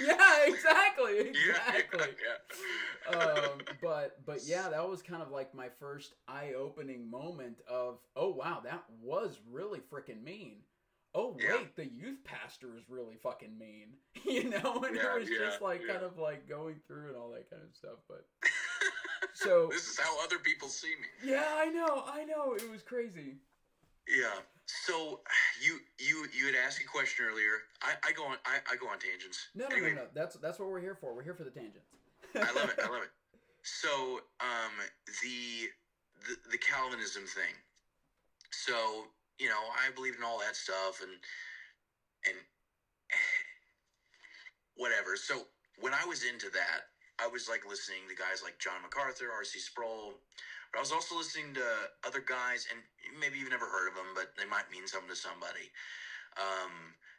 Yeah, exactly. Yeah. But yeah, that was kind of like my first eye-opening moment of, oh wow, that was really freaking mean. Oh wait, the youth pastor is really fucking mean. And it was just like kind of like going through and all that kind of stuff. But so this is how other people see me. Yeah, I know. It was crazy. Yeah. So you had asked a question earlier. I go on tangents. No. That's what we're here for. We're here for the tangents. I love it. So the Calvinism thing. So I believe in all that stuff and whatever. So when I was into that, I was like listening to guys like John MacArthur, R.C. Sproul, but I was also listening to other guys, and maybe you've never heard of them, but they might mean something to somebody.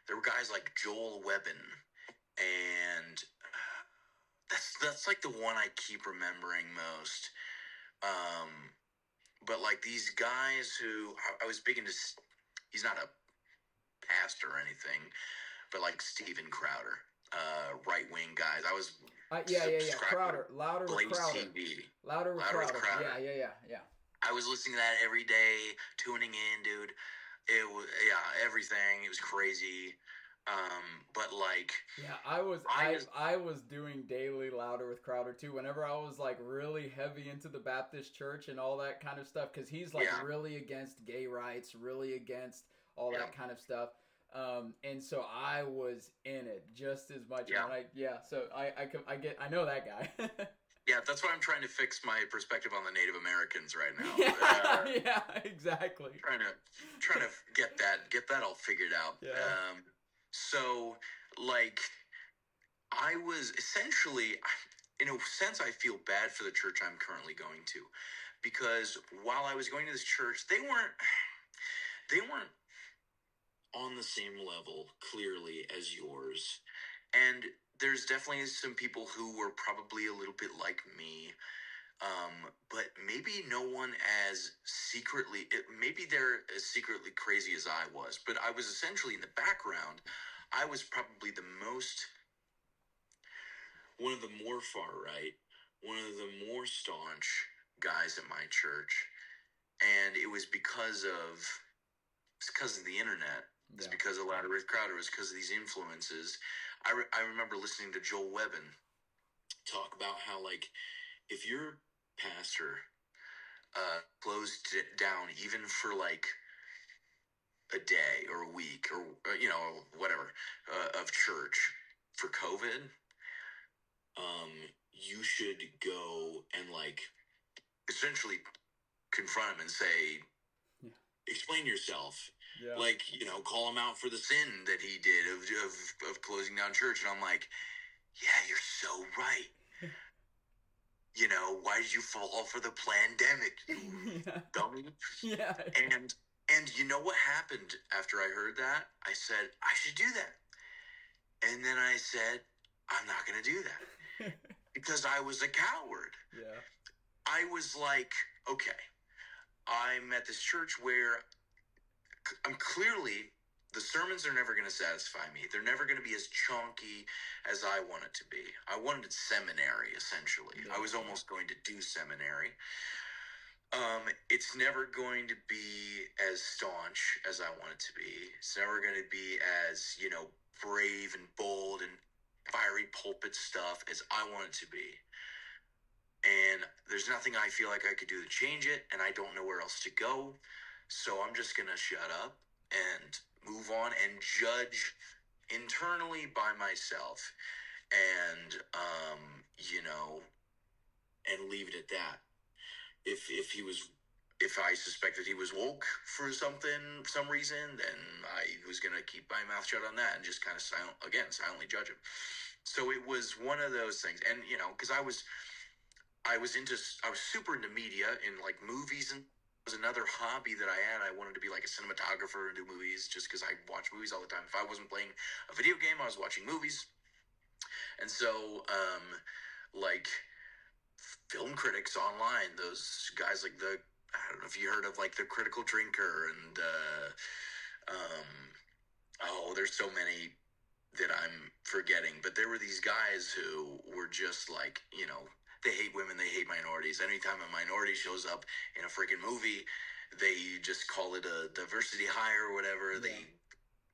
There were guys like Joel Webbon and that's like the one I keep remembering most. But like these guys who I was big into, he's not a pastor or anything, but like Steven Crowder, right wing guys. I was yeah. Crowder, louder with Crowder. TV. Louder with Crowder. Yeah. I was listening to that every day, tuning in, dude. It was everything. It was crazy. But like, yeah, I was doing daily Louder with Crowder too. Whenever I was like really heavy into the Baptist church and all that kind of stuff, because he's like really against gay rights, really against all that kind of stuff. And so I was in it just as much. So I know that guy. Yeah, that's why I'm trying to fix my perspective on the Native Americans right now. Yeah, exactly. Trying to get that all figured out. Yeah. So like, I was essentially, in a sense, I feel bad for the church I'm currently going to, because while I was going to this church, they weren't on the same level clearly as yours, and there's definitely some people who were probably a little bit like me, but maybe no one as secretly, maybe they're as secretly crazy as I was, but I was essentially in the background. I was probably one of the more far right, one of the more staunch guys at my church, and it was because of the internet. It's because of Louder with Crowder. It was because of these influences. I remember listening to Joel Webbon talk about how, like, if your pastor closed it down even for like a day or a week or whatever of church for COVID, you should go and like essentially confront him and say, explain yourself. Yeah. Like, call him out for the sin that he did of closing down church. And I'm like, yeah, you're so right. Why did you fall for the pandemic, you dummy? Yeah. And you know what happened after I heard that? I said, I should do that. And then I said, I'm not going to do that. Because I was a coward. Yeah. I was like, okay, I'm at this church where I'm clearly, the sermons are never going to satisfy me. They're never going to be as chunky as I want it to be. I wanted seminary, essentially. Yeah. I was almost going to do seminary. It's never going to be as staunch as I want it to be. It's never going to be as, brave and bold and fiery pulpit stuff as I want it to be. And there's nothing I feel like I could do to change it, and I don't know where else to go. So I'm just going to shut up and move on and judge internally by myself and, and leave it at that. If I suspected he was woke for some reason, then I was going to keep my mouth shut on that and just kind of silently judge him. So it was one of those things. And, because I was super into media in like movies, and it was another hobby that I had. I wanted to be like a cinematographer and do movies just because I watch movies all the time. If I wasn't playing a video game, I was watching movies. And so, like film critics online, those guys like I don't know if you heard of like the Critical Drinker and, there's so many that I'm forgetting, but there were these guys who were just like, they hate women, they hate minorities. Anytime a minority shows up in a freaking movie, they just call it a diversity hire or whatever. Yeah.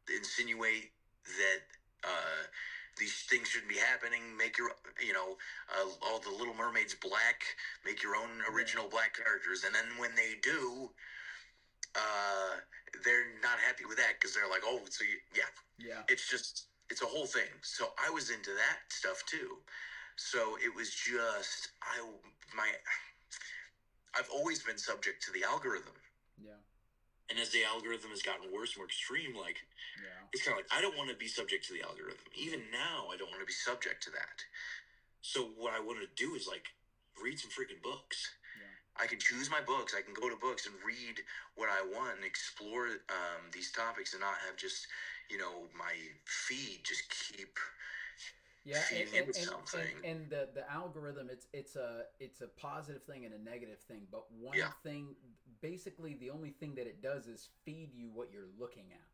They insinuate that these things shouldn't be happening. Make your, all the Little Mermaids black. Make your own original black characters. And then when they do, they're not happy with that because they're like, oh, so yeah. It's a whole thing. So I was into that stuff too. So it was just, I've always been subject to the algorithm. Yeah. And as the algorithm has gotten worse and more extreme, it's kind of like, I don't want to be subject to the algorithm. Even now, I don't want to be subject to that. So what I want to do is read some freaking books. Yeah. I can choose my books. I can go to books and read what I want and explore these topics and not have just, my feed just keep Yeah, feed him something. and the algorithm, it's a positive thing and a negative thing. But one Yeah. thing, basically, the only thing that it does is feed you what you're looking at.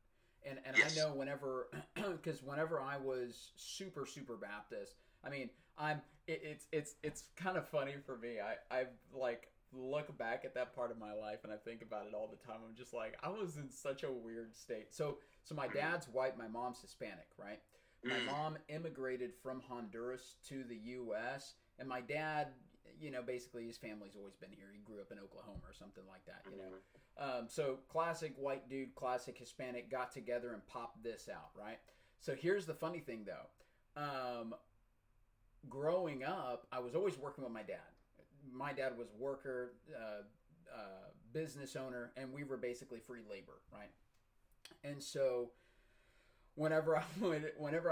And I Yes. know whenever, because whenever I was super Baptist, I mean, it's kind of funny for me. I like look back at that part of my life and I think about it all the time. I'm just like, I was in such a weird state. So my dad's white, my mom's Hispanic, right? My mom immigrated from Honduras to the U.S. and my dad, basically his family's always been here. He grew up in Oklahoma or something like that. So classic white dude, classic Hispanic got together and popped this out, right? So here's the funny thing though. Growing up, I was always working with my dad. My dad was a worker, business owner, and we were basically free labor, right? And so whenever I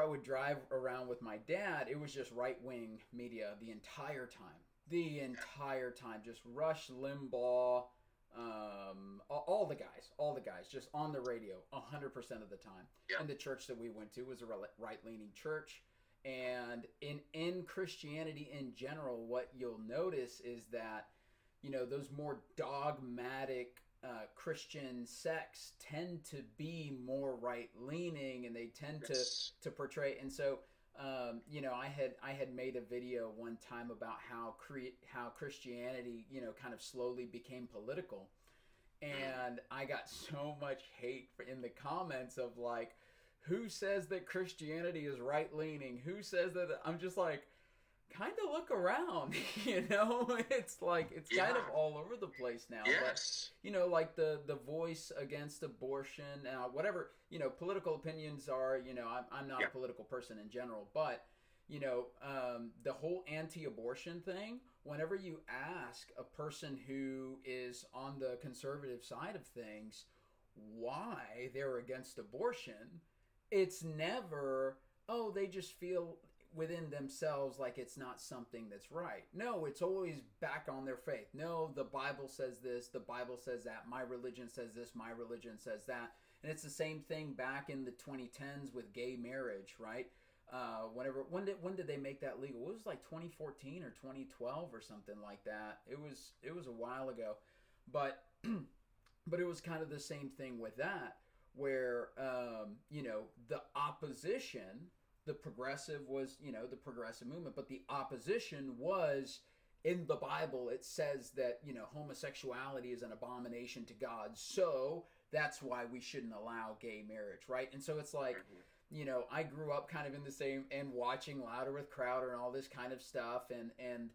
would drive around with my dad, it was just right wing media the entire time. The entire time, just Rush Limbaugh, all the guys, just on the radio, 100% of the time. Yeah. And the church that we went to was a right leaning church. And in Christianity in general, what you'll notice is that, those more dogmatic Christian sects tend to be more right leaning, and they tend to portray. And so, I had made a video one time about how Christianity, kind of slowly became political, and I got so much hate in the comments of like, who says that Christianity is right leaning? Who says that? I'm just like, kind of look around, It's like, it's kind of all over the place now. Yes. But, like the voice against abortion, whatever, political opinions are, I'm not a political person in general, but, the whole anti-abortion thing, whenever you ask a person who is on the conservative side of things why they're against abortion, it's never, oh, they just feel within themselves like it's not something that's right. No, it's always back on their faith. No, the Bible says this, the Bible says that, my religion says this, my religion says that. And it's the same thing back in the 2010s with gay marriage, right? When did they make that legal? It was like 2014 or 2012 or something like that. It was a while ago. But but it was kind of the same thing with that, where the opposition, the progressive was, the progressive movement, but the opposition was, in the Bible it says that, homosexuality is an abomination to God, so that's why we shouldn't allow gay marriage, right? And so it's like, I grew up kind of in the same, and watching Louder with Crowder and all this kind of stuff, and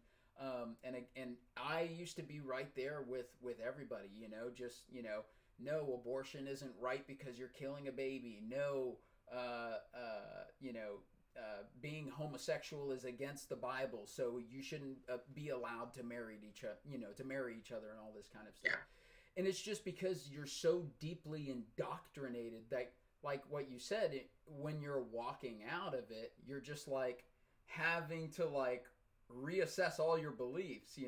I used to be right there with everybody, just, no, abortion isn't right because you're killing a baby. No, being homosexual is against the Bible, so you shouldn't be allowed to marry each other and all this kind of stuff. Yeah. And it's just because you're so deeply indoctrinated that, like what you said, when you're walking out of it, you're just like having to like reassess all your beliefs,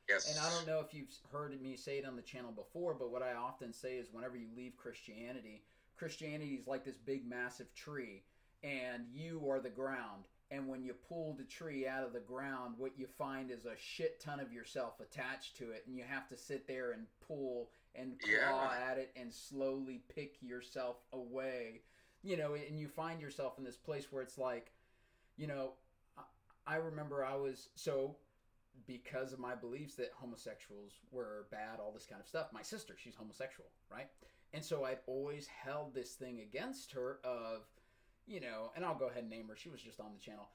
Yes. And I don't know if you've heard me say it on the channel before, but what I often say is whenever you leave Christianity is like this big massive tree, and you are the ground, and when you pull the tree out of the ground, what you find is a shit ton of yourself attached to it, and you have to sit there and pull and claw at it and slowly pick yourself away, and you find yourself in this place where it's like, I remember because of my beliefs that homosexuals were bad, all this kind of stuff, my sister, she's homosexual, right? And so I'd always held this thing against her of, and I'll go ahead and name her, she was just on the channel.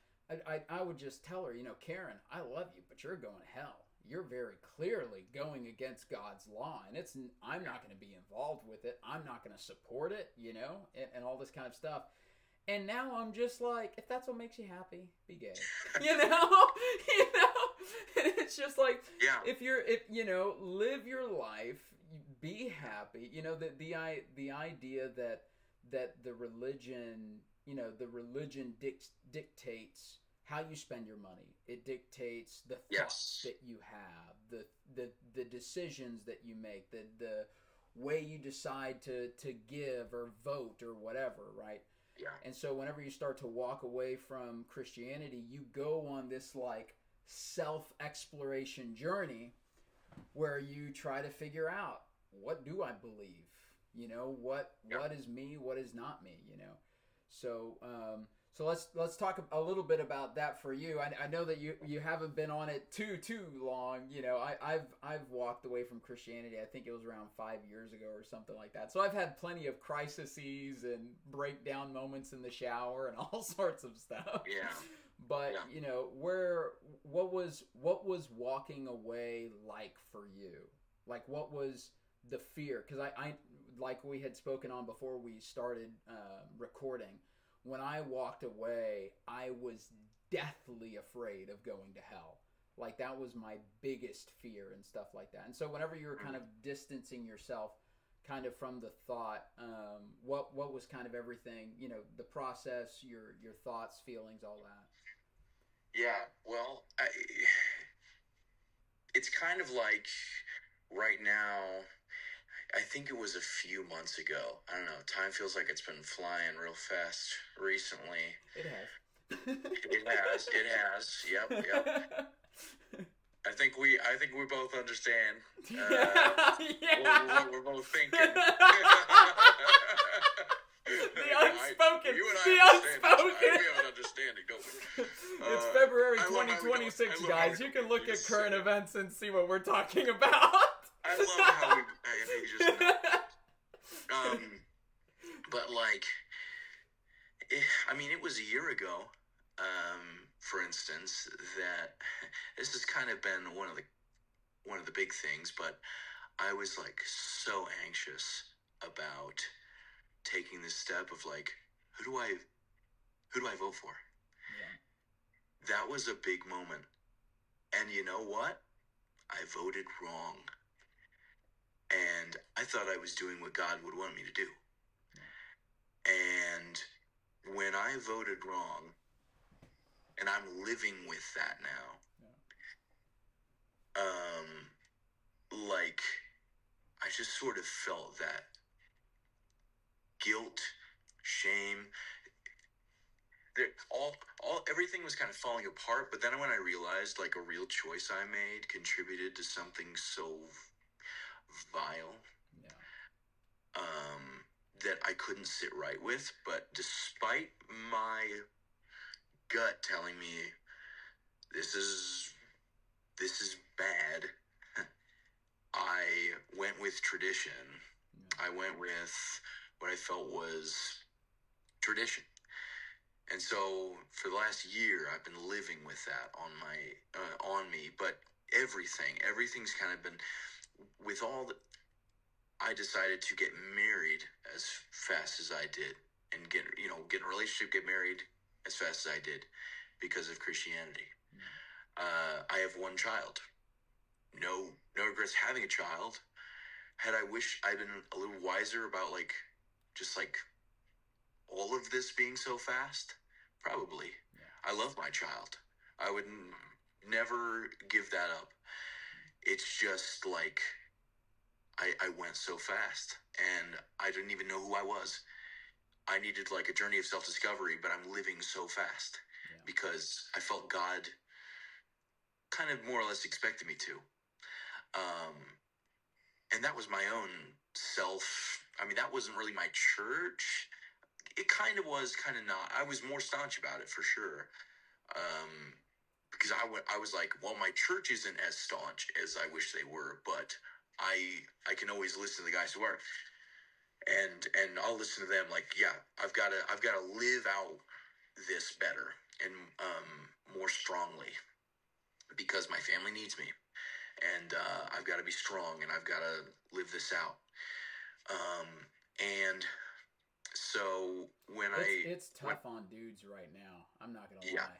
I would just tell her, Karen, I love you, but you're going to hell. You're very clearly going against God's law, and I'm not going to be involved with it. I'm not going to support it, and all this kind of stuff. And now I'm just like, if that's what makes you happy, be gay. It's just like, if live your life, be happy. The idea that the religion, dictates how you spend your money. It dictates the thoughts that you have, the decisions that you make, the way you decide to give or vote or whatever, right? Yeah. And so whenever you start to walk away from Christianity, you go on this like self-exploration journey where you try to figure out, what do I believe? You know, what is me, what is not me, you know? So so let's talk a little bit about that for you. I know that you haven't been on it too long. You know, I've walked away from Christianity. I think it was around 5 years ago or something like that. So I've had plenty of crises and breakdown moments in the shower and all sorts of stuff. Yeah. But you know, what was walking away like for you? Like, what was the fear? Because I like we had spoken on before we started recording. When I walked away, I was deathly afraid of going to hell. Like, that was my biggest fear and stuff like that. And so whenever you were kind of distancing yourself kind of from the thought, what was kind of everything, you know, the process, your thoughts, feelings, all that? Yeah, well, it's kind of like right now, I think it was a few months ago. I don't know. Time feels like it's been flying real fast recently. It has. It has. Yep. I think we both understand what we're both thinking. The unspoken. You and the I unspoken. we have an understanding, don't we? It's February 2026, guys. You can look at current events and see what we're talking about. I love how we just but like, it was a year ago, for instance, that this has kind of been one of the big things, but I was like so anxious about taking this step of like, who do I vote for? Yeah. That was a big moment. And you know what? I voted wrong. And I thought I was doing what God would want me to do. And when I voted wrong, and I'm living with that now, like, I just sort of felt that guilt, shame. Everything was kind of falling apart. But then when I realized, like, a real choice I made contributed to something so vile, that I couldn't sit right with. But despite my gut telling me this is bad, I went with tradition. I went with what I felt was tradition. And so for the last year, I've been living with that on me. But everything's kind of been, with all the, I decided to get married as fast as I did, and get in a relationship, get married as fast as I did because of Christianity. I have one child. No regrets having a child. Had I wished I'd been a little wiser about just all of this being so fast? Probably. Yeah. I love my child. I would never give that up. It's just like I went so fast, and I didn't even know who I was. I needed like a journey of self-discovery, but I'm living so fast because I felt God kind of more or less expected me to. And that was my own self. That wasn't really my church. It kind of was, kind of not. I was more staunch about it for sure. Because I was like, well, my church isn't as staunch as I wish they were, but I can always listen to the guys who are. And I'll listen to them like, yeah, I've got to live out this better and more strongly because my family needs me. And I've got to be strong, and I've got to live this out. And so when it's tough on dudes right now. I'm not gonna lie.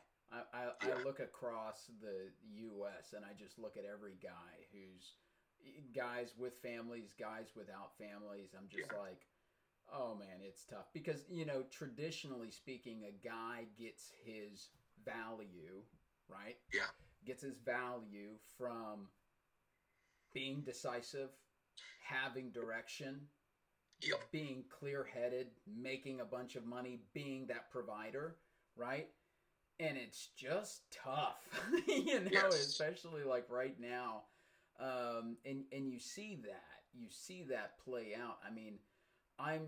I look across the U.S. and I just look at every guy who's guys with families, guys without families. I'm just like, oh man, it's tough because traditionally speaking, a guy gets his value, right? Yeah, gets his value from being decisive, having direction, Yep. being clear-headed, making a bunch of money, being that provider, right? And it's just tough, Yes. especially like right now. And you see that play out. I mean, I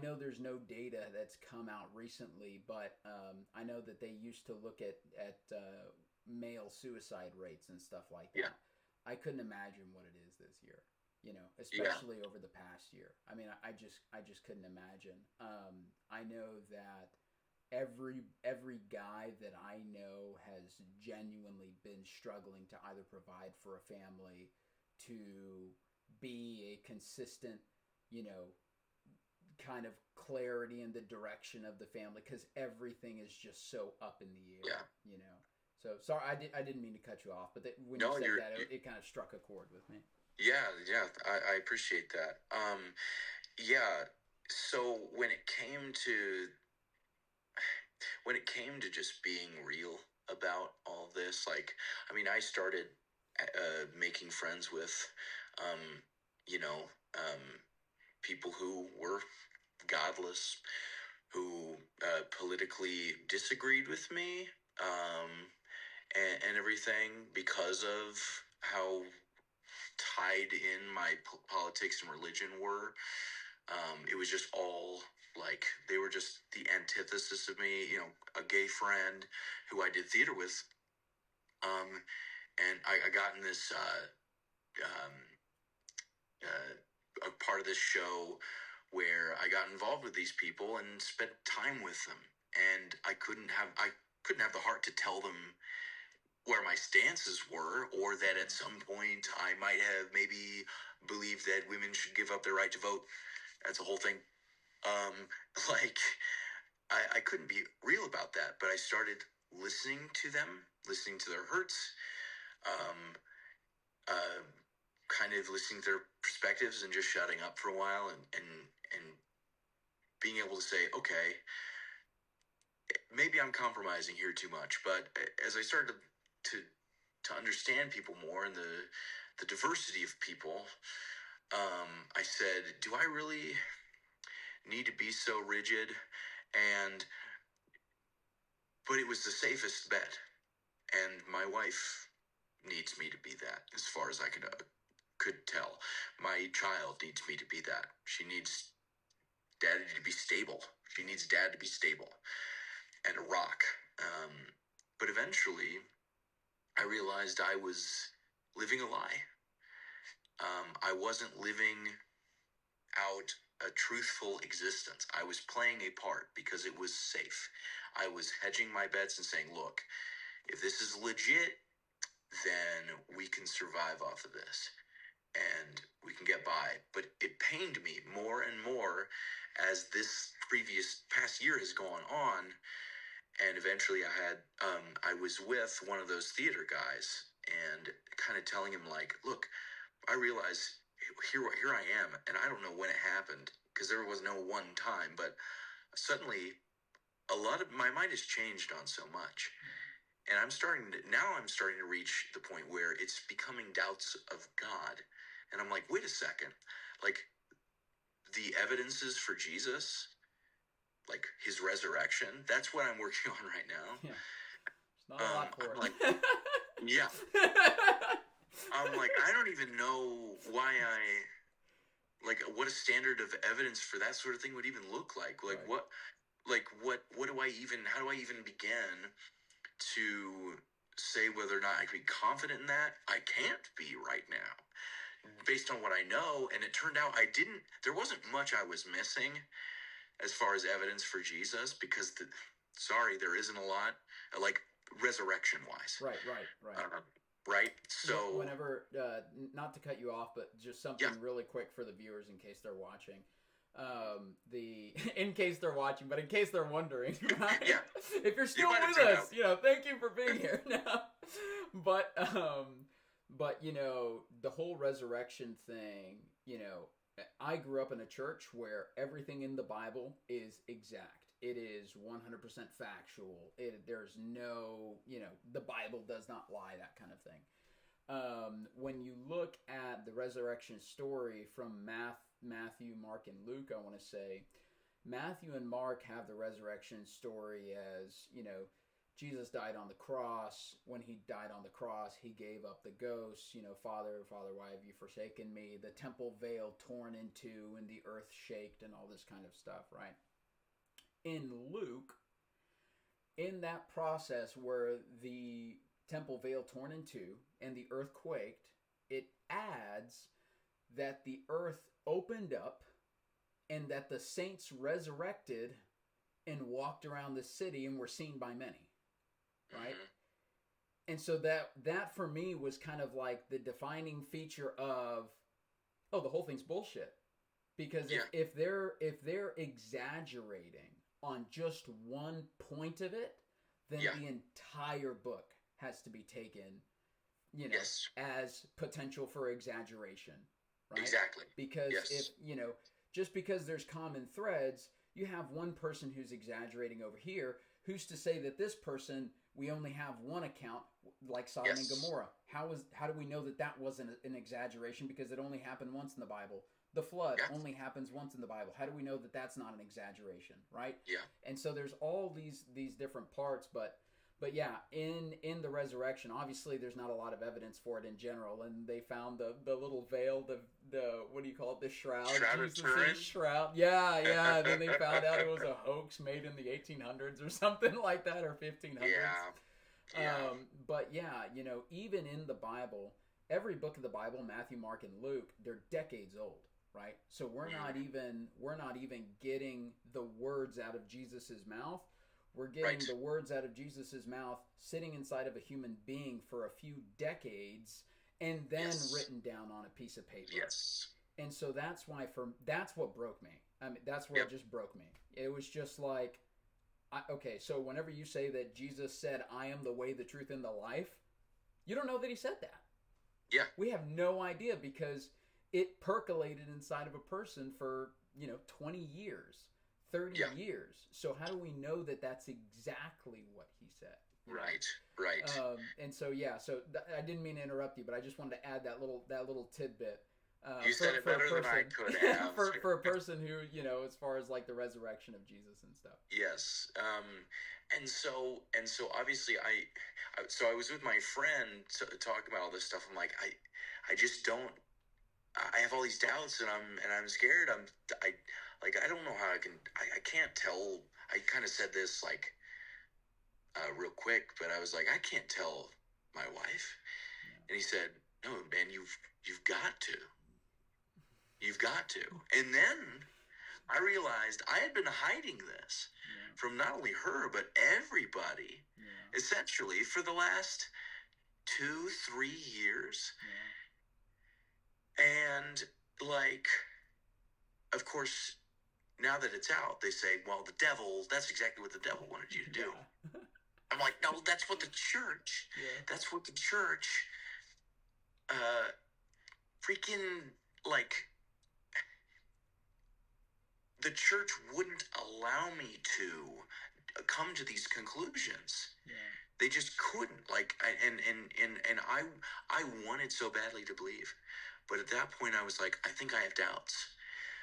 know there's no data that's come out recently, but I know that they used to look at male suicide rates and stuff like that. Yeah. I couldn't imagine what it is this year, Yeah. especially over the past year. I mean, I just couldn't imagine. I know that every guy that I know has genuinely been struggling to either provide for a family, to be a consistent, you know, kind of clarity in the direction of the family, because everything is just so up in the air. Yeah. So sorry, I didn't mean to cut you off, but when No, you said that, it kind of struck a chord with me. Yeah, I appreciate that. Yeah. So when it came to just being real about all this, like, I mean, I started making friends with, you know, people who were godless, who politically disagreed with me, and everything, because of how tied in my politics and religion were. It was just all like, they were just the antithesis of me. You know, a gay friend who I did theater with, and I got in this a part of this show where I got involved with these people and spent time with them, and I couldn't have the heart to tell them where my stances were, or that at some point I might have maybe believed that women should give up their right to vote. That's a whole thing. Like, I couldn't be real about that, but I started listening to them, listening to their hurts, kind of listening to their perspectives, and just shutting up for a while, and being able to say, okay, maybe I'm compromising here too much. But as I started to understand people more, and the diversity of people, I said, do I really need to be so rigid? But it was the safest bet, and my wife needs me to be that, as far as I could tell. My child needs me to be that. She needs daddy to be stable. She needs dad to be stable and a rock. But eventually, I realized I was living a lie. I wasn't living out a truthful existence. I was playing a part because it was safe. I was hedging my bets and saying, look, if this is legit, then we can survive off of this, and we can get by. But it pained me more and more as this past year has gone on. And eventually I was with one of those theater guys, and kind of telling him, like, look, I realize here I am, and I don't know when it happened, because there was no one time, but suddenly a lot of my mind has changed on so much. And I'm starting to reach the point where it's becoming doubts of God. And I'm like, wait a second, like, the evidences for Jesus, like his resurrection, that's what I'm working on right now. Yeah. There's not a lot for I'm it. like, yeah. I'm like, I don't even know what a standard of evidence for that sort of thing would even look like. Like, right. How do I even begin to say whether or not I can be confident in that? I can't be right now, based on what I know. And it turned out there wasn't much I was missing as far as evidence for Jesus, because there isn't a lot, like, resurrection wise. Right. Right. So whenever, not to cut you off, but just something really quick for the viewers in case they're watching. In case they're watching, but in case they're wondering, right? Yeah. If you're still with us, thank you for being here. But the whole resurrection thing, I grew up in a church where everything in the Bible is exact. It is 100% factual. There's no, the Bible does not lie, that kind of thing. When you look at the resurrection story from Matthew, Mark, and Luke, I want to say Matthew and Mark have the resurrection story as, Jesus died on the cross. When he died on the cross, he gave up the ghost. Father, Father, why have you forsaken me? The temple veil torn in two and the earth shaked and all this kind of stuff, right? In Luke, in that process where the temple veil torn in two and the earth quaked, it adds that the earth opened up and that the saints resurrected and walked around the city and were seen by many. Right? And so that for me was kind of like the defining feature of, the whole thing's bullshit. Because if they're exaggerating on just one point of it, then the entire book has to be taken, as potential for exaggeration. Right? Exactly. Because if, just because there's common threads, you have one person who's exaggerating over here. Who's to say that this person, we only have one account, like Sodom and Gomorrah? How do we know that wasn't an exaggeration, because it only happened once in the Bible? The flood only happens once in the Bible. How do we know that that's not an exaggeration, right? Yeah. And so there's all these different parts, but yeah, in the resurrection, obviously there's not a lot of evidence for it in general, and they found the little veil, the what do you call it, the shroud, Jesus' shroud. Yeah. Then they found out it was a hoax made in the 1800s or something like that, or 1500s. Yeah. But yeah, even in the Bible, every book of the Bible, Matthew, Mark, and Luke, they're decades old, right? So we're not even getting the words out of Jesus's mouth. We're getting the words out of Jesus's mouth sitting inside of a human being for a few decades and then written down on a piece of paper. Yes. And so that's what broke me. I mean, that's what just broke me. It was just like, so whenever you say that Jesus said, "I am the way, the truth, and the life," you don't know that he said that. Yeah. We have no idea, because it percolated inside of a person for, 20 years. 30 years. So how do we know that that's exactly what he said? Right. And so I didn't mean to interrupt you, but I just wanted to add that little tidbit. You said it better than I could have. for a person who, as far as like the resurrection of Jesus and stuff. Yes. And so obviously I was with my friend talking about all this stuff. I'm like, I just don't. I have all these doubts, and I'm scared. I don't know how I can't tell. I kind of said this real quick, but I was like, I can't tell my wife. And he said, "No, man, you've got to. You've got to." And then I realized I had been hiding this from not only her, but everybody, essentially for the last 2-3 years. And of course, now that it's out, they say, well, that's exactly what the devil wanted you to do. I'm like, no, that's what the church, the church wouldn't allow me to come to these conclusions. Yeah. They just couldn't. And I wanted so badly to believe. But at that point, I was like, I think I have doubts.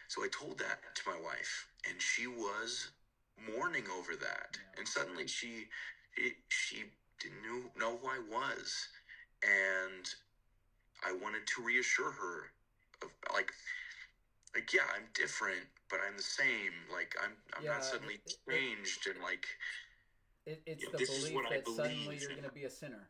So I told that to my wife, and she was mourning over that. Yeah. And suddenly she didn't know who I was. And I wanted to reassure her of yeah, I'm different, but I'm the same. I'm not suddenly changed, and it's the belief that suddenly you're going to be a sinner,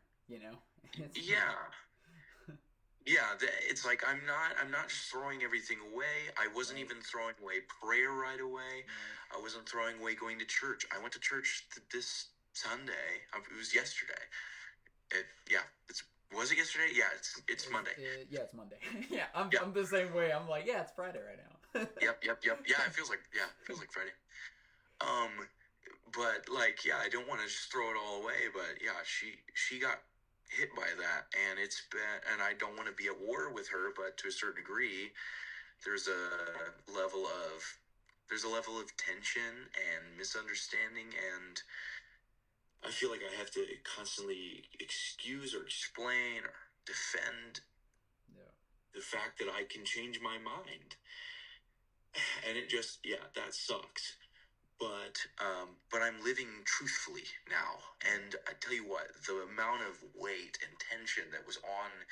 It's like I'm not just throwing everything away. I wasn't even throwing away prayer right away. I wasn't throwing away going to church. I went to church this Sunday. It was yesterday. Was it yesterday? Yeah, it's Monday. It's Monday. I'm the same way. I'm like, it's Friday right now. Yep. Yeah, it feels like Friday. But I don't want to just throw it all away. But yeah, she got hit by that, and and I don't want to be at war with her, but to a certain degree, there's a level of tension and misunderstanding, and I feel like I have to constantly excuse or explain or defend the fact that I can change my mind. and it just, that sucks. But I'm living truthfully now, and I tell you what, the amount of weight and tension that was on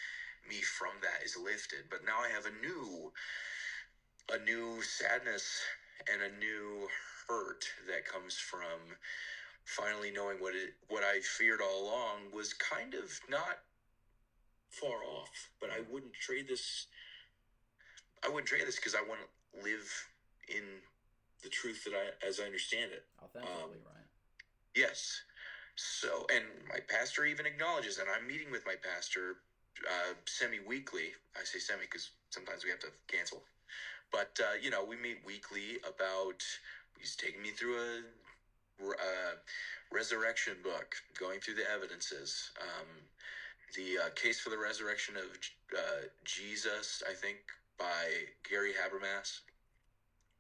me from that is lifted. But now I have a new sadness and a new hurt that comes from finally knowing what I feared all along was kind of not far off. But I wouldn't trade this. I wouldn't trade this because I want to live in the truth as I understand it. Authentically, right? Yes. So, and my pastor even acknowledges, and I'm meeting with my pastor semi-weekly. I say semi because sometimes we have to cancel. But, we meet weekly he's taking me through a resurrection book, going through the evidences. The Case for the Resurrection of Jesus, I think, by Gary Habermas.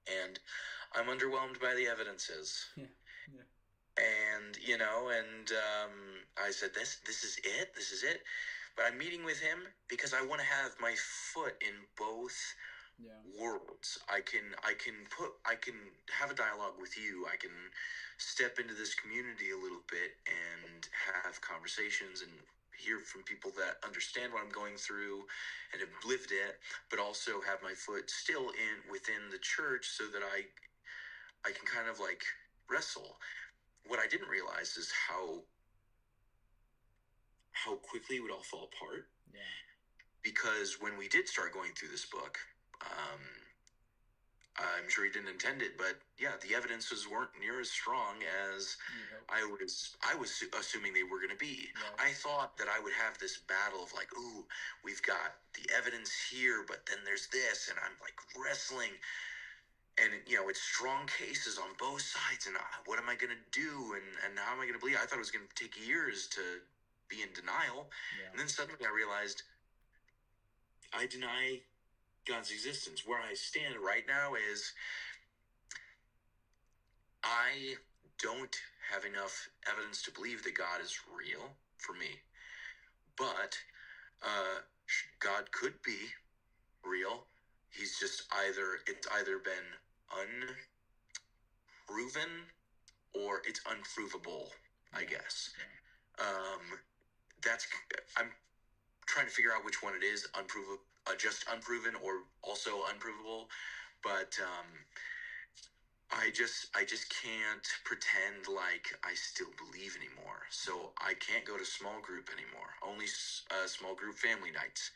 And I'm underwhelmed by the evidences. Yeah. And, I said, this is it. But I'm meeting with him because I want to have my foot in both worlds. I can have a dialogue with you. I can step into this community a little bit and have conversations and hear from people that understand what I'm going through and have lived it, but also have my foot still within the church so that I can kind of like wrestle. What I didn't realize is how quickly it would all fall apart. Yeah. Because when we did start going through this book, I'm sure he didn't intend it, but the evidences weren't near as strong as I was assuming they were going to be. Right. I thought that I would have this battle of like, ooh, we've got the evidence here, but then there's this, and I'm like wrestling. And, it's strong cases on both sides, and what am I going to do, and how am I going to believe? I thought it was going to take years to be in denial, and then suddenly I realized I deny God's existence. Where I stand right now is I don't have enough evidence to believe that God is real for me, but God could be real. He's just it's either been unproven or it's unprovable, I guess. I'm trying to figure out which one it is, just unproven or also unprovable. But I just can't pretend like I still believe anymore. So I can't go to small group anymore. Only small group family nights.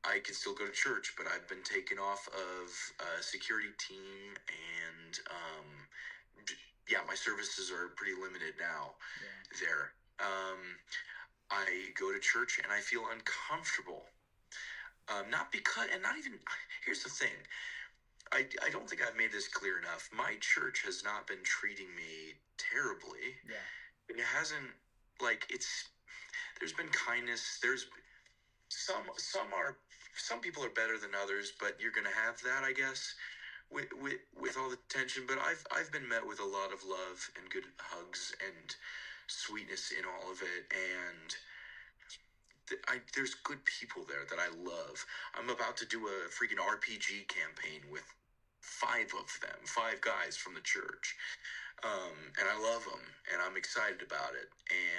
I can still go to church, but I've been taken off of a security team, and my services are pretty limited now there. I go to church and I feel uncomfortable. Here's the thing. I don't think I've made this clear enough. My church has not been treating me terribly. Yeah. It hasn't, there's been kindness. There's some people are better than others, but you're going to have that, I guess, with all the tension. But I've been met with a lot of love and good hugs and sweetness in all of it, and there's good people there that I love. I'm about to do a freaking RPG campaign with 5 guys from the church, and I love them, and I'm excited about it.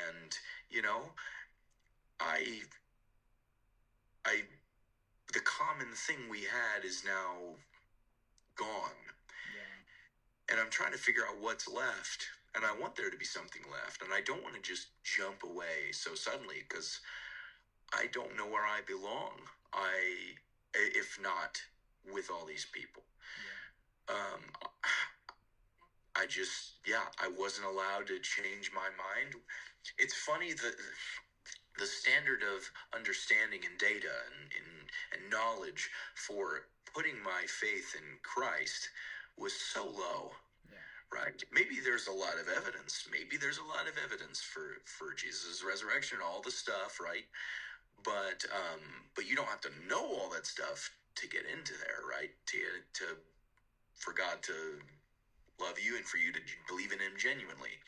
And the common thing we had is now gone. Yeah. And I'm trying to figure out what's left. And I want there to be something left. And I don't want to just jump away so suddenly, because I don't know where I belong. If not with all these people. Yeah. I wasn't allowed to change my mind. It's funny that the standard of understanding and data and knowledge for putting my faith in Christ was so low. Right? Maybe there's a lot of evidence. Maybe there's a lot of evidence for Jesus' resurrection, all the stuff, right? But you don't have to know all that stuff to get into there, right? For God to love you and for you to believe in Him genuinely.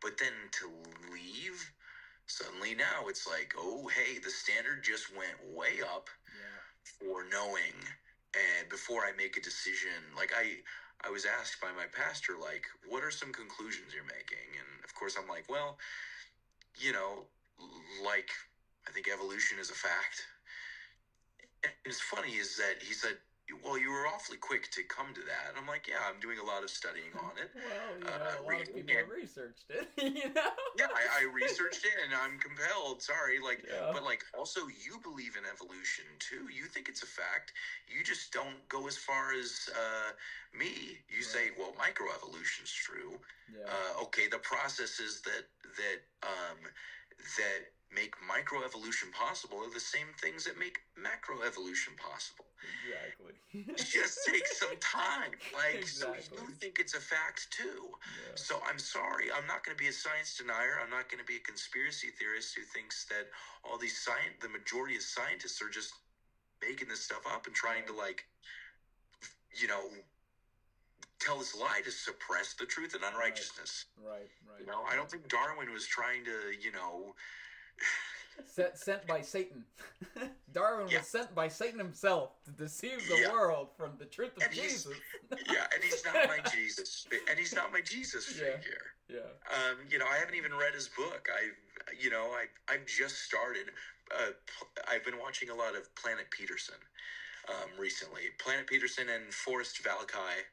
But then to leave, suddenly now it's like, oh, hey, the standard just went way up for knowing and before I make a decision, like I was asked by my pastor, like, what are some conclusions you're making? And of course I'm like, well, you know, like, I think evolution is a fact. And it's funny is that he said, well, you were awfully quick to come to that. And I'm like, yeah, I'm doing a lot of studying on it. Well, you know, a lot of people and, have researched it, you know? yeah, I researched it and I'm compelled. Sorry, like, Yeah. but like, also, you believe in evolution too. You think it's a fact. You just don't go as far as me. You say, well, microevolution's true. Yeah. Okay, the processes that make microevolution possible are the same things that make macroevolution possible. Exactly. It just takes some time. Like, Exactly. So you think it's a fact too. Yeah. So I'm sorry, I'm not going to be a science denier. I'm not going to be a conspiracy theorist who thinks that all these the majority of scientists are just making this stuff up and trying to, like, you know, tell this lie to suppress the truth and unrighteousness. Right. You know, I don't think Darwin was trying to, you know, sent by Satan. Darwin was sent by Satan himself to deceive the world from the truth of Jesus. And he's not my Jesus. And he's not my Jesus figure. Yeah. You know, I haven't even read his book. I've just started. I've been watching a lot of Planet Peterson recently. Planet Peterson and Forrest Valakai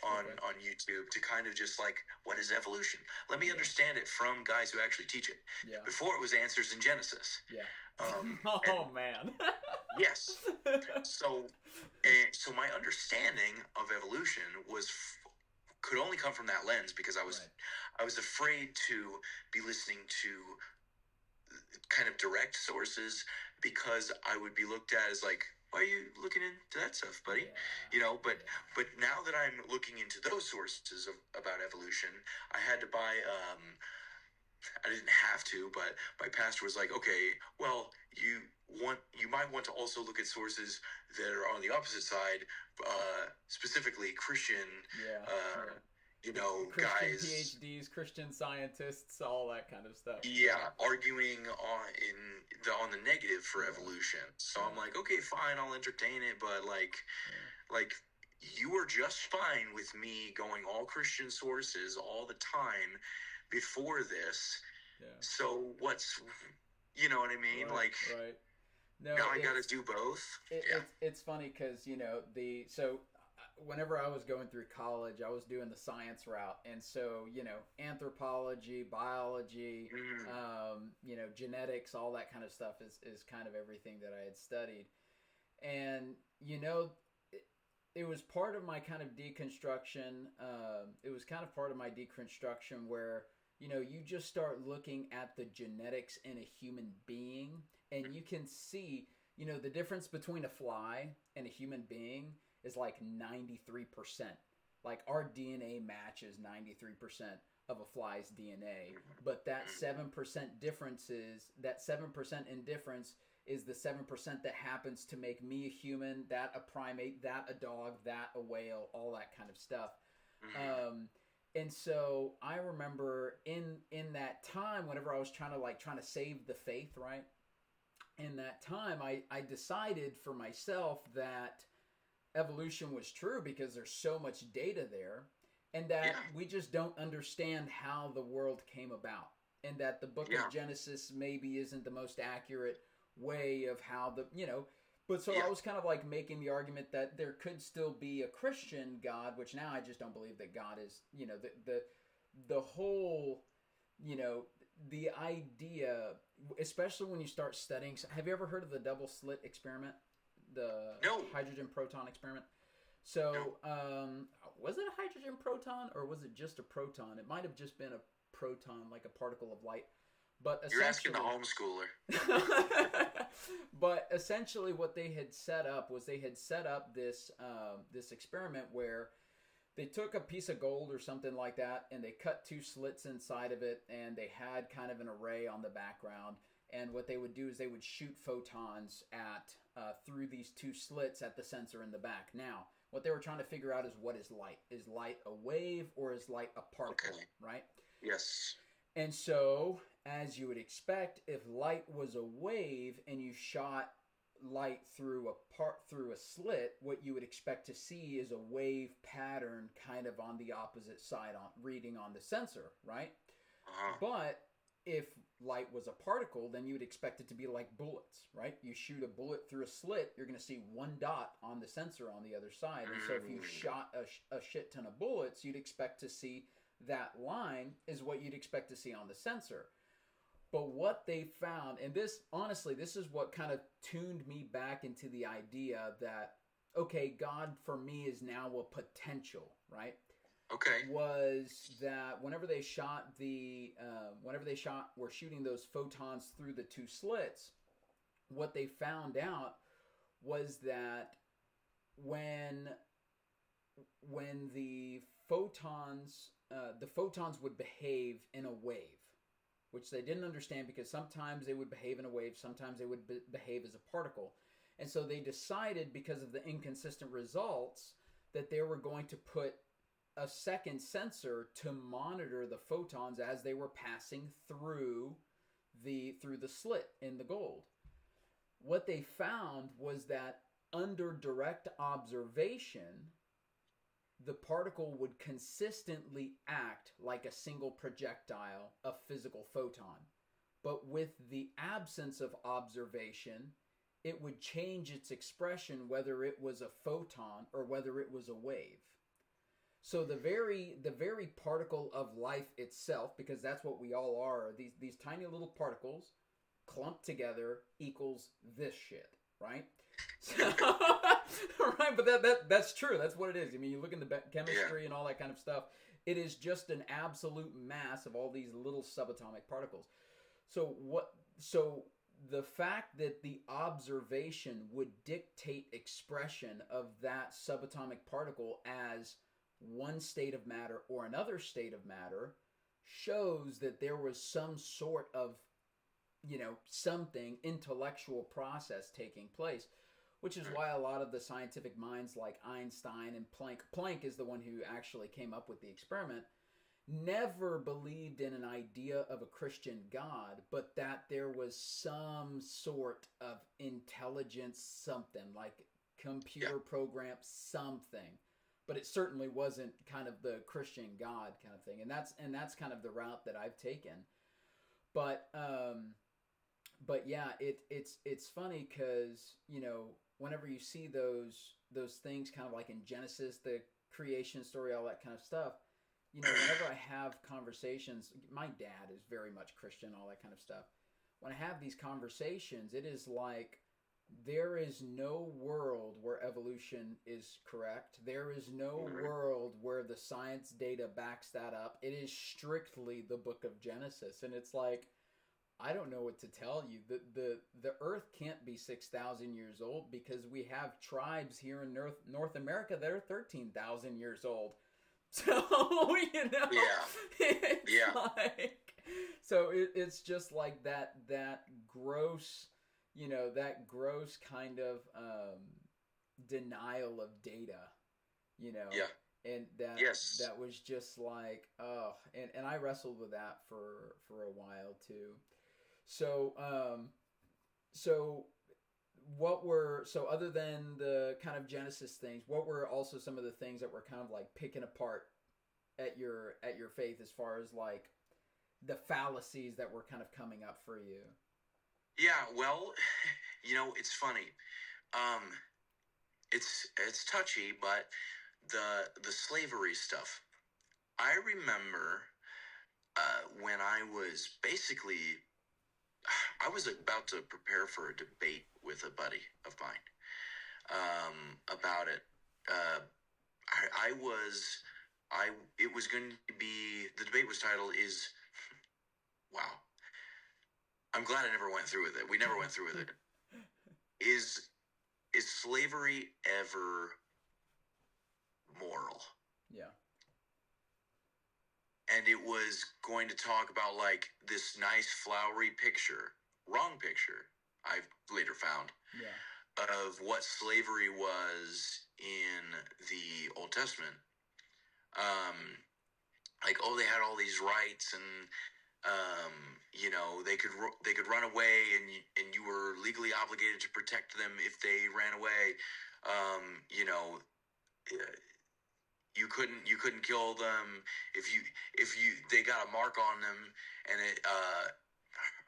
on YouTube to kind of just like, what is evolution? Let me understand it from guys who actually teach it. Yeah. Before it was Answers in Genesis. Yeah. Man. Yes. So my understanding of evolution could only come from that lens because I was afraid to be listening to kind of direct sources because I would be looked at as like, why are you looking into that stuff, buddy? Yeah. You know, but now that I'm looking into those sources about evolution, I had to buy. I didn't have to, but my pastor was like, okay, well, you might want to also look at sources that are on the opposite side, specifically Christian. You know, Christian guys, PhDs, Christian scientists, all that kind of stuff. Yeah, arguing on the negative for evolution. So I'm like, okay, fine, I'll entertain it, but like you were just fine with me going all Christian sources all the time before this. Yeah. So what's, you know what I mean? Right. No, now I got to do both. It's funny because, you know, whenever I was going through college, I was doing the science route. And so, you know, anthropology, biology, you know, genetics, all that kind of stuff is kind of everything that I had studied. And, you know, it was part of my kind of deconstruction. It was kind of part of my deconstruction where, you know, you just start looking at the genetics in a human being and you can see, you know, the difference between a fly and a human being is like 93%. Like our DNA matches 93% of a fly's DNA, but that 7% difference that 7% indifference is the 7% that happens to make me a human, that a primate, that a dog, that a whale, all that kind of stuff. And so I remember in that time, whenever I was trying to save the faith, right? In that time, I decided for myself that evolution was true because there's so much data there, and that we just don't understand how the world came about, and that the book of Genesis maybe isn't the most accurate way of how but so I was kind of like making the argument that there could still be a Christian God, which now I just don't believe that God is, you know, the whole, you know, the idea, especially when you start studying. Have you ever heard of the double slit experiment? The hydrogen proton experiment. So, was it a hydrogen proton or was it just a proton? It might have just been a proton, like a particle of light. But you're asking the homeschooler. But essentially, what they had set up was this this experiment where they took a piece of gold or something like that, and they cut two slits inside of it, and they had kind of an array on the background. And what they would do is they would shoot photons at through these two slits at the sensor in the back. Now, what they were trying to figure out is what is light? Is light a wave or is light a particle? Okay. Right? Yes. And so, as you would expect, if light was a wave and you shot light through a slit, what you would expect to see is a wave pattern kind of on the opposite side on reading on the sensor, right? But if light was a particle, then you would expect it to be like bullets, right? You shoot a bullet through a slit, you're going to see one dot on the sensor on the other side. And so if you shot a shit ton of bullets, you'd expect to see that line is what you'd expect to see on the sensor. But what they found, and this, honestly, this is what kind of tuned me back into the idea that, okay, God for me is now a potential, right? Okay. Was that whenever they were shooting those photons through the two slits, what they found out was that when the photons would behave in a wave, which they didn't understand because sometimes they would behave in a wave, sometimes they would behave as a particle. And so they decided, because of the inconsistent results, that they were going to put a second sensor to monitor the photons as they were passing through the slit in the gold. What they found was that under direct observation, the particle would consistently act like a single projectile, a physical photon. But with the absence of observation, it would change its expression whether it was a photon or whether it was a wave. So the very particle of life itself, because that's what we all are, these tiny little particles clumped together equals this shit, right? So, right, but that's true. That's what it is. I mean, you look into chemistry and all that kind of stuff. It is just an absolute mass of all these little subatomic particles. So the fact that the observation would dictate expression of that subatomic particle as one state of matter or another state of matter shows that there was some sort of, something intellectual process taking place, which is why a lot of the scientific minds like Einstein and Planck is the one who actually came up with the experiment, never believed in an idea of a Christian God, but that there was some sort of intelligence, something like computer program, something. But it certainly wasn't kind of the Christian God kind of thing, and that's kind of the route that I've taken. But yeah, it's funny because whenever you see those things kind of like in Genesis, the creation story, all that kind of stuff, whenever I have conversations, my dad is very much Christian, all that kind of stuff. When I have these conversations, it is like, there is no world where evolution is correct. There is no world where the science data backs that up. It is strictly the book of Genesis. And it's like, I don't know what to tell you. The earth can't be 6,000 years old because we have tribes here in North America that are 13,000 years old. So, it's like, so it's just like that gross, that gross kind of denial of data, and that was just like, oh, and I wrestled with that for a while too. So other than the kind of Genesis things, what were also some of the things that were kind of like picking apart at your faith as far as like the fallacies that were kind of coming up for you? Yeah, well, it's funny. It's touchy, but the slavery stuff. I remember when I was about to prepare for a debate with a buddy of mine about it. It was going to be, the debate was titled wow. I'm glad I never went through with it. We never went through with it. Is slavery ever moral? Yeah. And it was going to talk about like this nice flowery picture, wrong picture, I've later found, of what slavery was in the Old Testament. Like, oh, they had all these rights and You know, they could run away, and you were legally obligated to protect them if they ran away. You know, you couldn't kill them if they got a mark on them, and it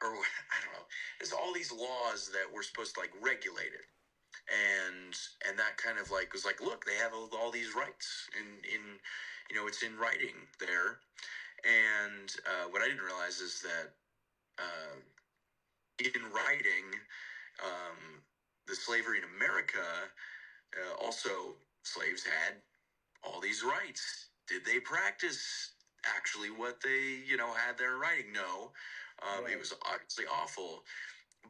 or I don't know. There's all these laws that were supposed to like regulate it, and that kind of like was like, look, they have all these rights in you know, it's in writing there. And what I didn't realize is that in writing, the slavery in America, also slaves had all these rights. Did they practice actually what they, you know, had there in writing? No. Right. It was obviously awful.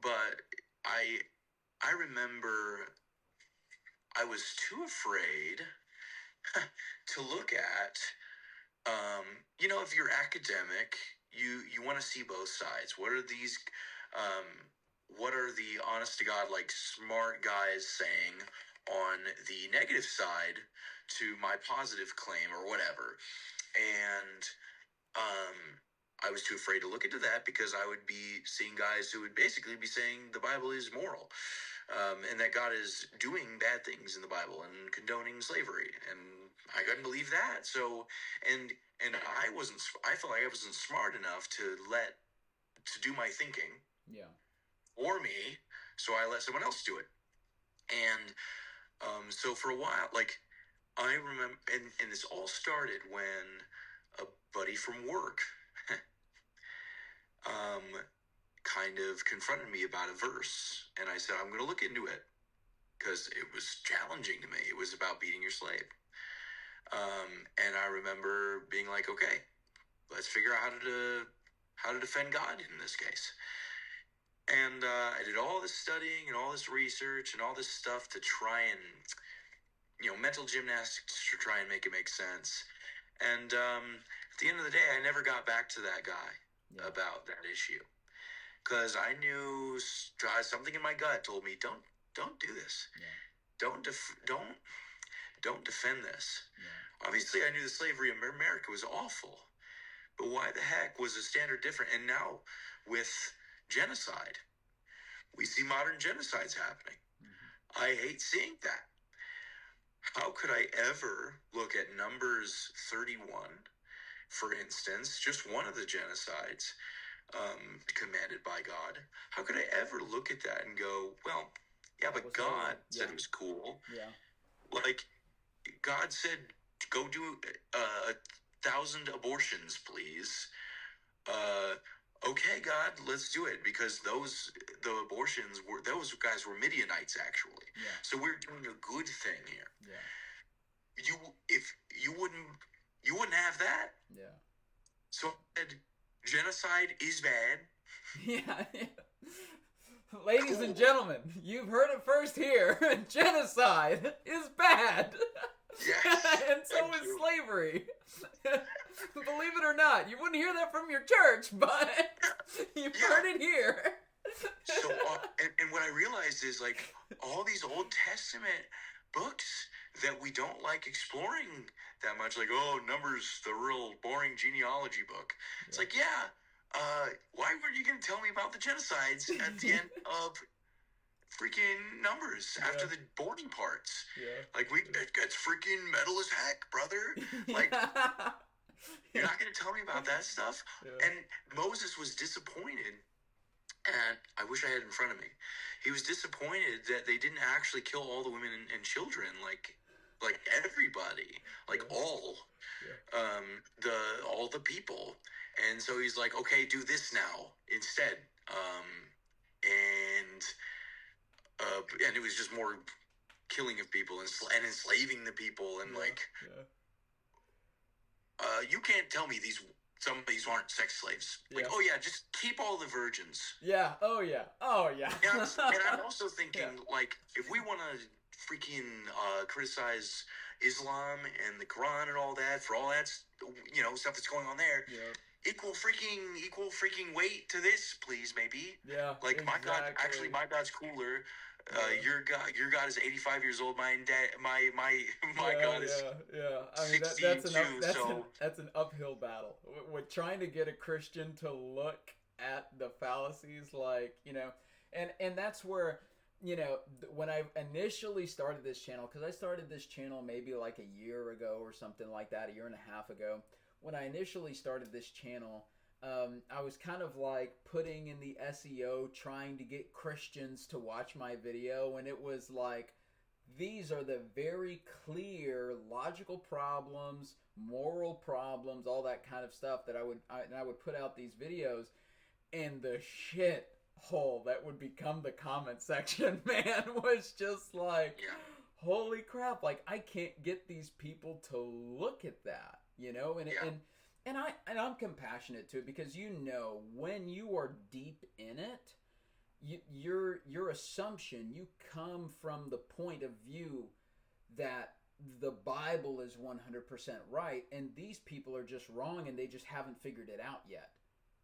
But I remember I was too afraid to look at, you know, if you're academic, you want to see both sides. What are these, what are the honest to God, like smart guys saying on the negative side to my positive claim or whatever? And I was too afraid to look into that because I would be seeing guys who would basically be saying the Bible is moral, and that God is doing bad things in the Bible and condoning slavery, and I couldn't believe that. So, and I felt like I wasn't smart enough to do my thinking for me, so I let someone else do it. And so for a while, like, I remember, and this all started when a buddy from work kind of confronted me about a verse, and I said, I'm going to look into it because it was challenging to me. It was about beating your slave. And I remember being like, okay, let's figure out how to defend God in this case. And I did all this studying and all this research and all this stuff to try and, you know, mental gymnastics to try and make it make sense. And at the end of the day, I never got back to that guy about that issue, because I knew something in my gut told me, don't do this. Don't defend this. Obviously, I knew the slavery in America was awful, but why the heck was the standard different? And now with genocide, we see modern genocides happening. I hate seeing that. How could I ever look at Numbers 31, for instance, just one of the genocides commanded by God? How could I ever look at that and go, well, yeah, but God said it was cool. Like, God said, go do 1,000 abortions, please. Okay, God, let's do it, because those guys were Midianites, actually. So we're doing a good thing here. If you wouldn't have that. So I said, genocide is bad. Ladies and gentlemen, you've heard it first here. Genocide is bad. Yes. And so is slavery. Believe it or not, you wouldn't hear that from your church, but you've heard it here. So, and what I realized is, like, all these Old Testament books that we don't like exploring that much, like, oh, Numbers, the real boring genealogy book. It's like, why weren't you going to tell me about the genocides at the end of freaking Numbers after the boring parts? Like, it gets freaking metal as heck, brother. Like, you're not going to tell me about that stuff? And Moses was disappointed, and I wish I had it in front of me. He was disappointed that they didn't actually kill all the women and children, like everybody, like all the people. And so he's like, okay, do this now instead. And it was just more killing of people and enslaving the people, and you can't tell me some of these aren't sex slaves. Like, oh yeah, just keep all the virgins. Oh yeah. And I'm also thinking, like, if we want to freaking criticize Islam and the Quran and all that for all that, you know, stuff that's going on there, equal freaking weight to this, please, maybe. Yeah, Like exactly. my God's cooler. Your God is 85 years old. My God is I mean, 62. that's an uphill battle. With trying to get a Christian to look at the fallacies, like, you know, and that's where, you know, when I initially started this channel, because I started this channel maybe like a year ago or something like that, a year and a half ago. When I initially started this channel, I was kind of like putting in the SEO, trying to get Christians to watch my video, and it was like, these are the very clear logical problems, moral problems, all that kind of stuff that I would put out these videos, and the shit hole that would become the comment section, man, was just like, holy crap, like, I can't get these people to look at that, you know, and I'm compassionate to it, because, you know, when you are deep in it, your assumption, you come from the point of view that the Bible is 100% right, and these people are just wrong, and they just haven't figured it out yet,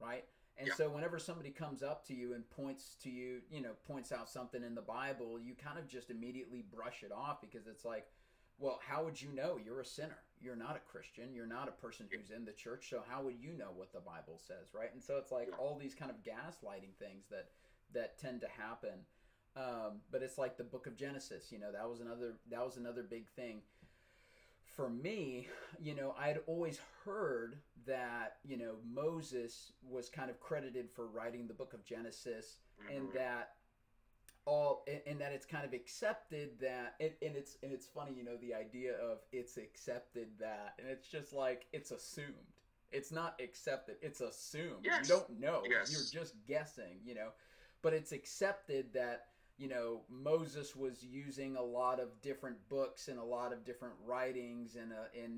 right? And so whenever somebody comes up to you and points to you, you know, points out something in the Bible, you kind of just immediately brush it off, because it's like, well, how would you know? You're a sinner. You're not a Christian. You're not a person who's in the church. So how would you know what the Bible says, right? And so it's like all these kind of gaslighting things that tend to happen. But it's like the Book of Genesis. You know, that was another big thing for me. You know, I had always heard that, you know, Moses was kind of credited for writing the Book of Genesis, and that it's kind of accepted that, and it's funny, you know, the idea of it's accepted that, and it's just like, it's assumed. It's not accepted, it's assumed. You don't know. You're just guessing, you know. But it's accepted that, you know, Moses was using a lot of different books and a lot of different writings, and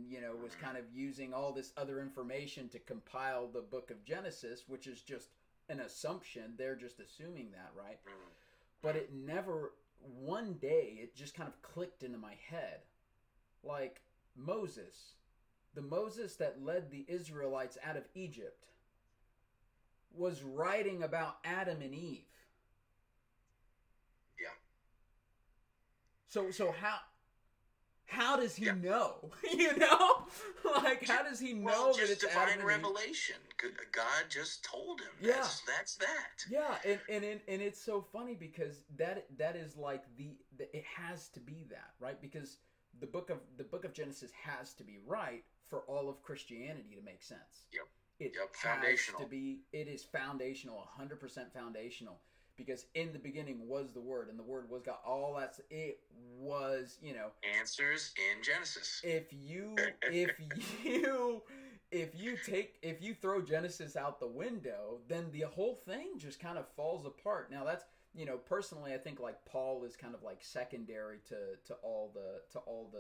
you know, was kind of using all this other information to compile the Book of Genesis, which is just an assumption. They're just assuming that, right? But it never, one day, it just kind of clicked into my head. Like, Moses, the Moses that led the Israelites out of Egypt, was writing about Adam and Eve. Yeah. So how does he know? You know? Like, how does he know that it's divine Adam revelation? God just told him. Yeah. That's that. Yeah, and it's so funny, because that is like it has to be that, right? Because the book of Genesis has to be right for all of Christianity to make sense. Yep. It Foundational. has to be. It is foundational, 100% foundational. Because in the beginning was the Word, and the Word was God. All that's it was, you know. Answers in Genesis. If you throw Genesis out the window, then the whole thing just kind of falls apart. Now that's, you know, personally, I think like Paul is kind of like secondary to all the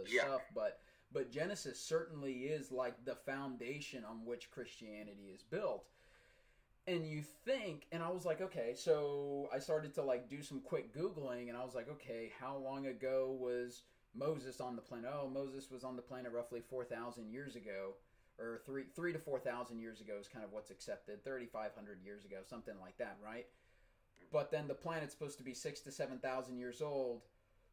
stuff, but Genesis certainly is like the foundation on which Christianity is built. And you think, and I was like, okay, so I started to like do some quick Googling, and I was like, okay, how long ago was Moses on the planet? Oh, Moses was on the planet roughly 4,000 years ago, or 3 to 4,000 years ago is kind of what's accepted, 3,500 years ago, something like that, right? But then the planet's supposed to be 6,000 to 7,000 years old,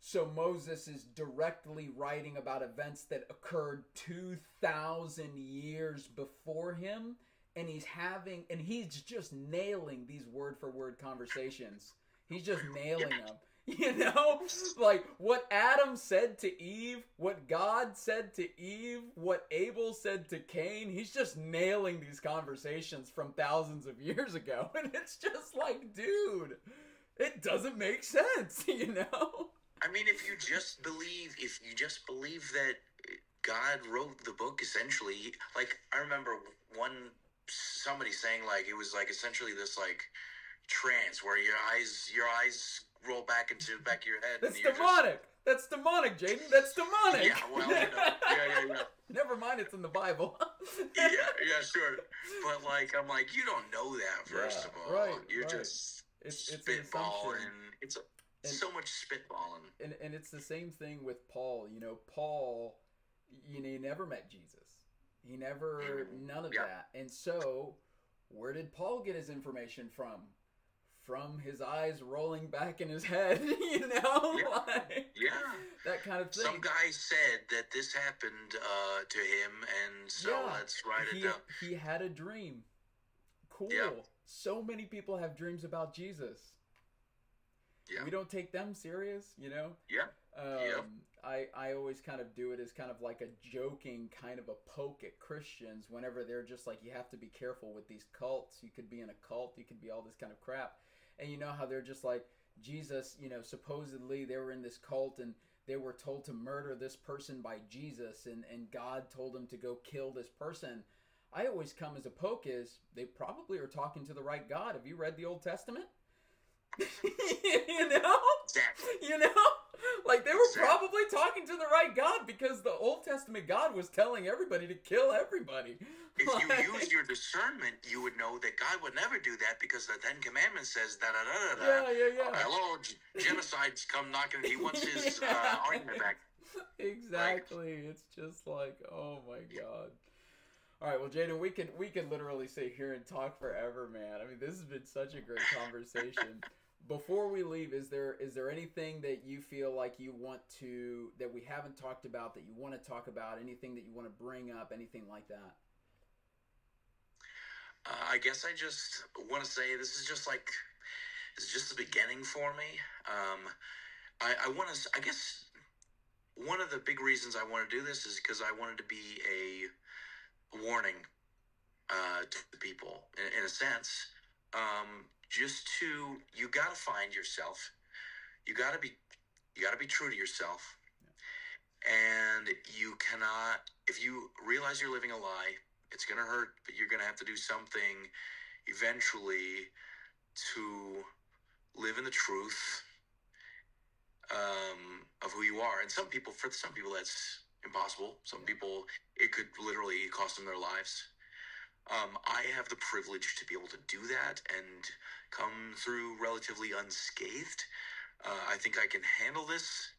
so Moses is directly writing about events that occurred 2,000 years before him. And he's just nailing these word for word conversations. He's just nailing them. You know? Like, what Adam said to Eve, what God said to Eve, what Abel said to Cain, he's just nailing these conversations from thousands of years ago. And it's just like, dude, it doesn't make sense, you know? I mean, if you just believe that God wrote the book, essentially, like, I remember somebody saying, like, it was like essentially this like trance where your eyes roll back into the back of your head. That's demonic. That's demonic, Jaden. That's demonic. Yeah, well, you know, yeah. Never mind, it's in the Bible. yeah, sure. But like, I'm like, you don't know that. First of all, right, you're right. just it's spitballing. It's so much spitballing. And it's the same thing with Paul. You know, Paul, you know, he never met Jesus. He never, none of that. And so, where did Paul get his information from? From his eyes rolling back in his head, you know? Yeah. Like, Yeah. that kind of thing. Some guy said that this happened to him, and so let's write it down. He had a dream. Cool. Yeah. So many people have dreams about Jesus. Yeah. We don't take them serious, you know? Yeah. I always kind of do it as kind of like a joking kind of a poke at Christians whenever they're just like, you have to be careful with these cults. You could be in a cult. You could be all this kind of crap. And you know how they're just like, Jesus, you know, supposedly they were in this cult and they were told to murder this person by Jesus, and God told them to go kill this person. I always come as a poke is, they probably are talking to the right God. Have you read the Old Testament? You know? Exactly. You know? Like, they were probably talking to the right God, because the Old Testament God was telling everybody to kill everybody. If you use your discernment, you would know that God would never do that, because the Ten Commandments says da-da-da-da-da. Yeah. Hello, genocide's come knocking. He wants his argument back. Exactly. Right. It's just like, oh my God. All right, well, Jaden, we could literally sit here and talk forever, man. I mean, this has been such a great conversation. Before we leave, is there anything that you feel like you want to, that we haven't talked about, that you want to talk about, anything that you want to bring up, anything like that? I guess I just want to say this is just the beginning for me. I guess one of the big reasons I want to do this is because I wanted to be a warning to the people, in a sense. You gotta find yourself. You gotta be true to yourself. And you cannot, if you realize you're living a lie, it's gonna hurt, but you're gonna have to do something eventually to live in the truth of who you are. And for some people that's impossible. Some people, it could literally cost them their lives. I have the privilege to be able to do that and come through relatively unscathed. I think I can handle this,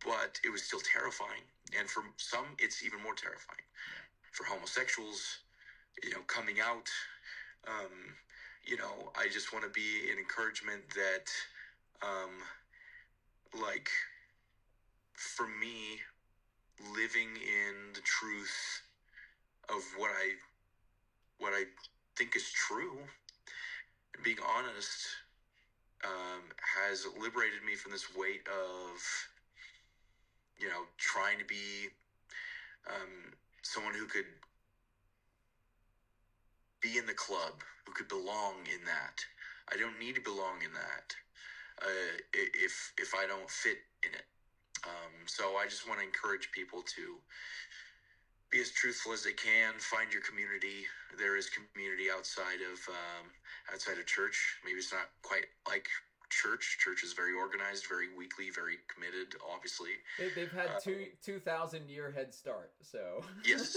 but it was still terrifying. And for some, it's even more terrifying. For homosexuals, coming out, I just want to be an encouragement that, for me, living in the truth of what I think is true, and being honest, has liberated me from this weight of, trying to be someone who could be in the club, who could belong in that. I don't need to belong in that if I don't fit in it. So I just want to encourage people to be as truthful as they can. Find your community. There is community outside of church. Maybe it's not quite like church. Church is very organized, very weekly, very committed. Obviously, they've had 2,000 year head start. So yes,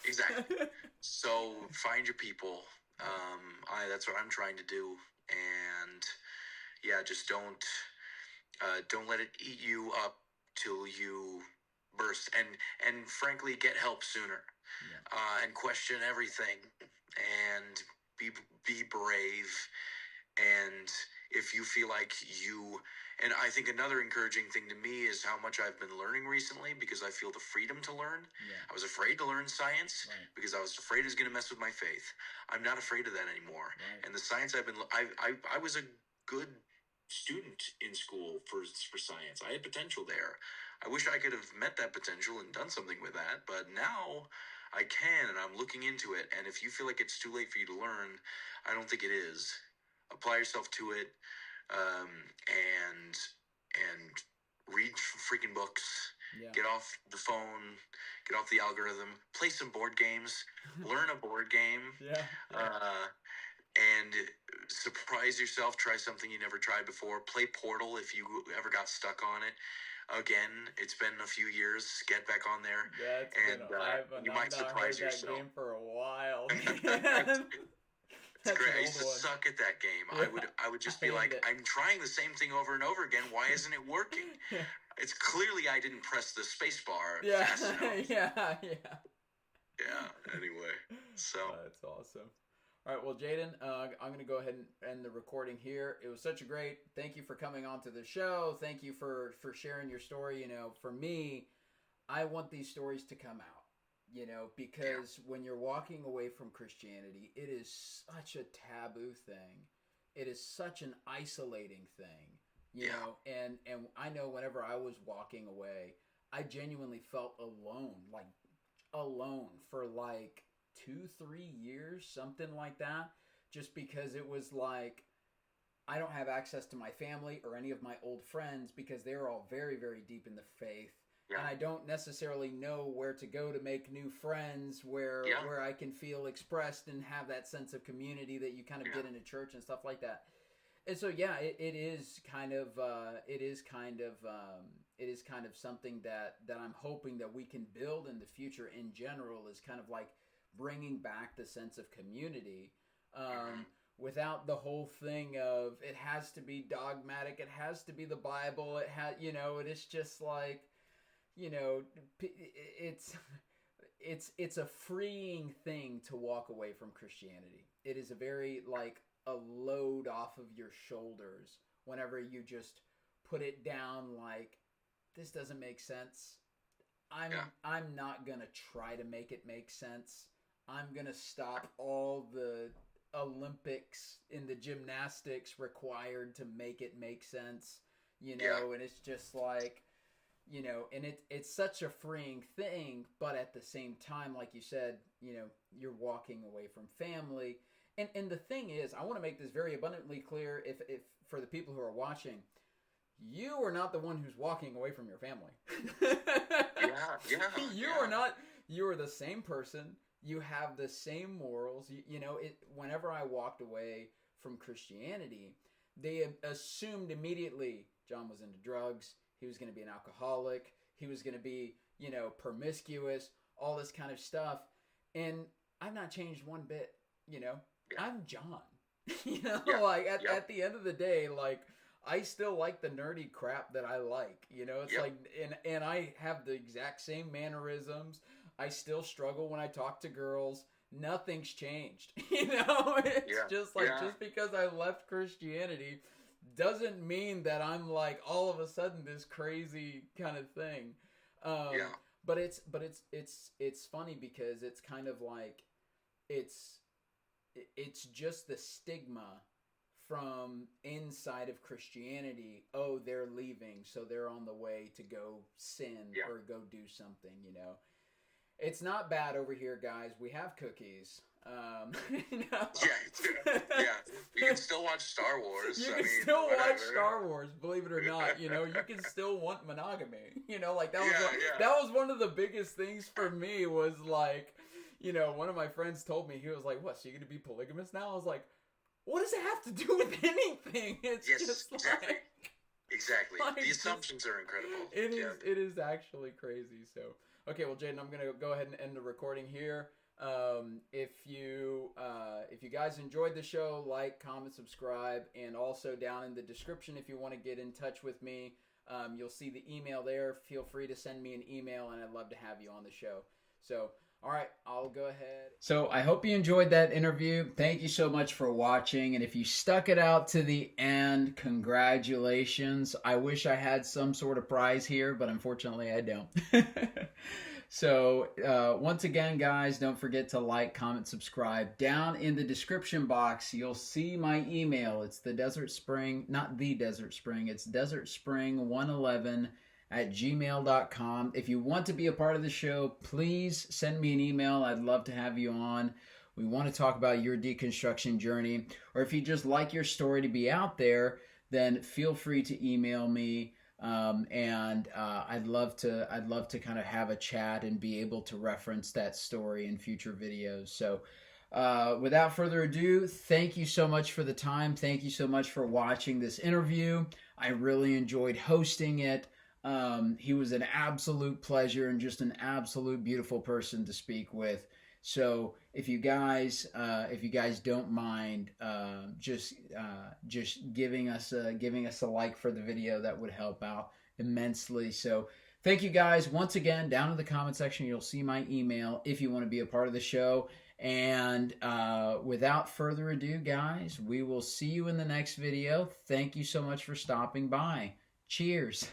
exactly. So find your people. That's what I'm trying to do, and just don't let it eat you up till you burst, and frankly, get help sooner, and question everything, and be brave. And if you feel like and I think another encouraging thing to me is how much I've been learning recently, because I feel the freedom to learn. I was afraid to learn science because I was afraid it was going to mess with my faith. I'm not afraid of that anymore. And the science I was a good student in school for science. I had potential there. I wish I could have met that potential and done something with that, but now I can, and I'm looking into it. And if you feel like it's too late for you to learn, I don't think it is. Apply yourself to it, and read freaking books. Get off the phone, get off the algorithm, play some board games, learn a board game, and surprise yourself. Try something you never tried before. Play Portal if you ever got stuck on it. Again, it's been a few years. Get back on there, you might surprise yourself. That game for a while. It's great. I used to suck at that game. I would just be like, I'm trying the same thing over and over again. Why isn't it working? It's clearly I didn't press the space bar fast enough. Yeah. Anyway, so That's awesome. All right, well, Jaden, I'm going to go ahead and end the recording here. It was such a great. Thank you for coming on to the show. Thank you for sharing your story. You know, for me, I want these stories to come out. You know, because when you're walking away from Christianity, it is such a taboo thing. It is such an isolating thing. You know, and I know whenever I was walking away, I genuinely felt alone, like alone for like 2 3 years, something like that, just because it was like I don't have access to my family or any of my old friends because they're all very very deep in the faith, and I don't necessarily know where to go to make new friends where I can feel expressed and have that sense of community that you kind of get in a church and stuff like that. And so yeah, it is kind of something that I'm hoping that we can build in the future in general, is kind of like bringing back the sense of community, without the whole thing of it has to be dogmatic, it has to be the Bible, it has, you know, it is just like, you know, it's a freeing thing to walk away from Christianity. It is a very like a load off of your shoulders whenever you just put it down, like this doesn't make sense. I'm not gonna try to make it make sense. I'm gonna stop all the Olympics in the gymnastics required to make it make sense, you know. And it's just like, you know, and it's such a freeing thing, but at the same time, like you said, you know, you're walking away from family. And the thing is, I want to make this very abundantly clear, if for the people who are watching, you are not the one who's walking away from your family. You are not. You are the same person. You have the same morals. You know, whenever I walked away from Christianity, they assumed immediately John was into drugs. He was going to be an alcoholic. He was going to be, you know, promiscuous, all this kind of stuff. And I've not changed one bit, you know. I'm John. You know, like at the end of the day, like I still like the nerdy crap that I like. You know, it's like, and I have the exact same mannerisms. I still struggle when I talk to girls. Nothing's changed. You know, it's just like just because I left Christianity doesn't mean that I'm like all of a sudden this crazy kind of thing. But it's funny because it's kind of like it's just the stigma from inside of Christianity. Oh, they're leaving, so they're on the way to go sin or go do something, you know. It's not bad over here, guys. We have cookies. You know? You can still watch Star Wars. You can still watch Star Wars, believe it or not. You know, you can still want monogamy. You know, like that was one of the biggest things for me, was like, you know, one of my friends told me, he was like, "What? So you're gonna be polygamous now?" I was like, "What does it have to do with anything?" It's just like exactly. The assumptions are incredible. It is actually crazy. So, okay, well, Jaden, I'm gonna go ahead and end the recording here. If you guys enjoyed the show, like, comment, subscribe, and also down in the description, if you want to get in touch with me, you'll see the email there. Feel free to send me an email, and I'd love to have you on the show. So, all right, I'll go ahead. So I hope you enjoyed that interview. Thank you so much for watching. And if you stuck it out to the end, congratulations. I wish I had some sort of prize here, but unfortunately I don't. So once again, guys, don't forget to like, comment, subscribe. Down in the description box, you'll see my email. It's the Desert Spring, not the Desert Spring. It's desertspring111@gmail.com. If you want to be a part of the show, please send me an email. I'd love to have you on. We want to talk about your deconstruction journey. Or if you just like your story to be out there, then feel free to email me. I'd love to kind of have a chat and be able to reference that story in future videos. So without further ado, thank you so much for the time. Thank you so much for watching this interview. I really enjoyed hosting it. He was an absolute pleasure and just an absolute beautiful person to speak with. So if you guys don't mind, just giving us a like for the video, that would help out immensely. So Thank you guys. Once again, down in the comment section, you'll see my email if you want to be a part of the show. And without further ado, guys, we will see you in the next video. Thank you so much for stopping by. Cheers.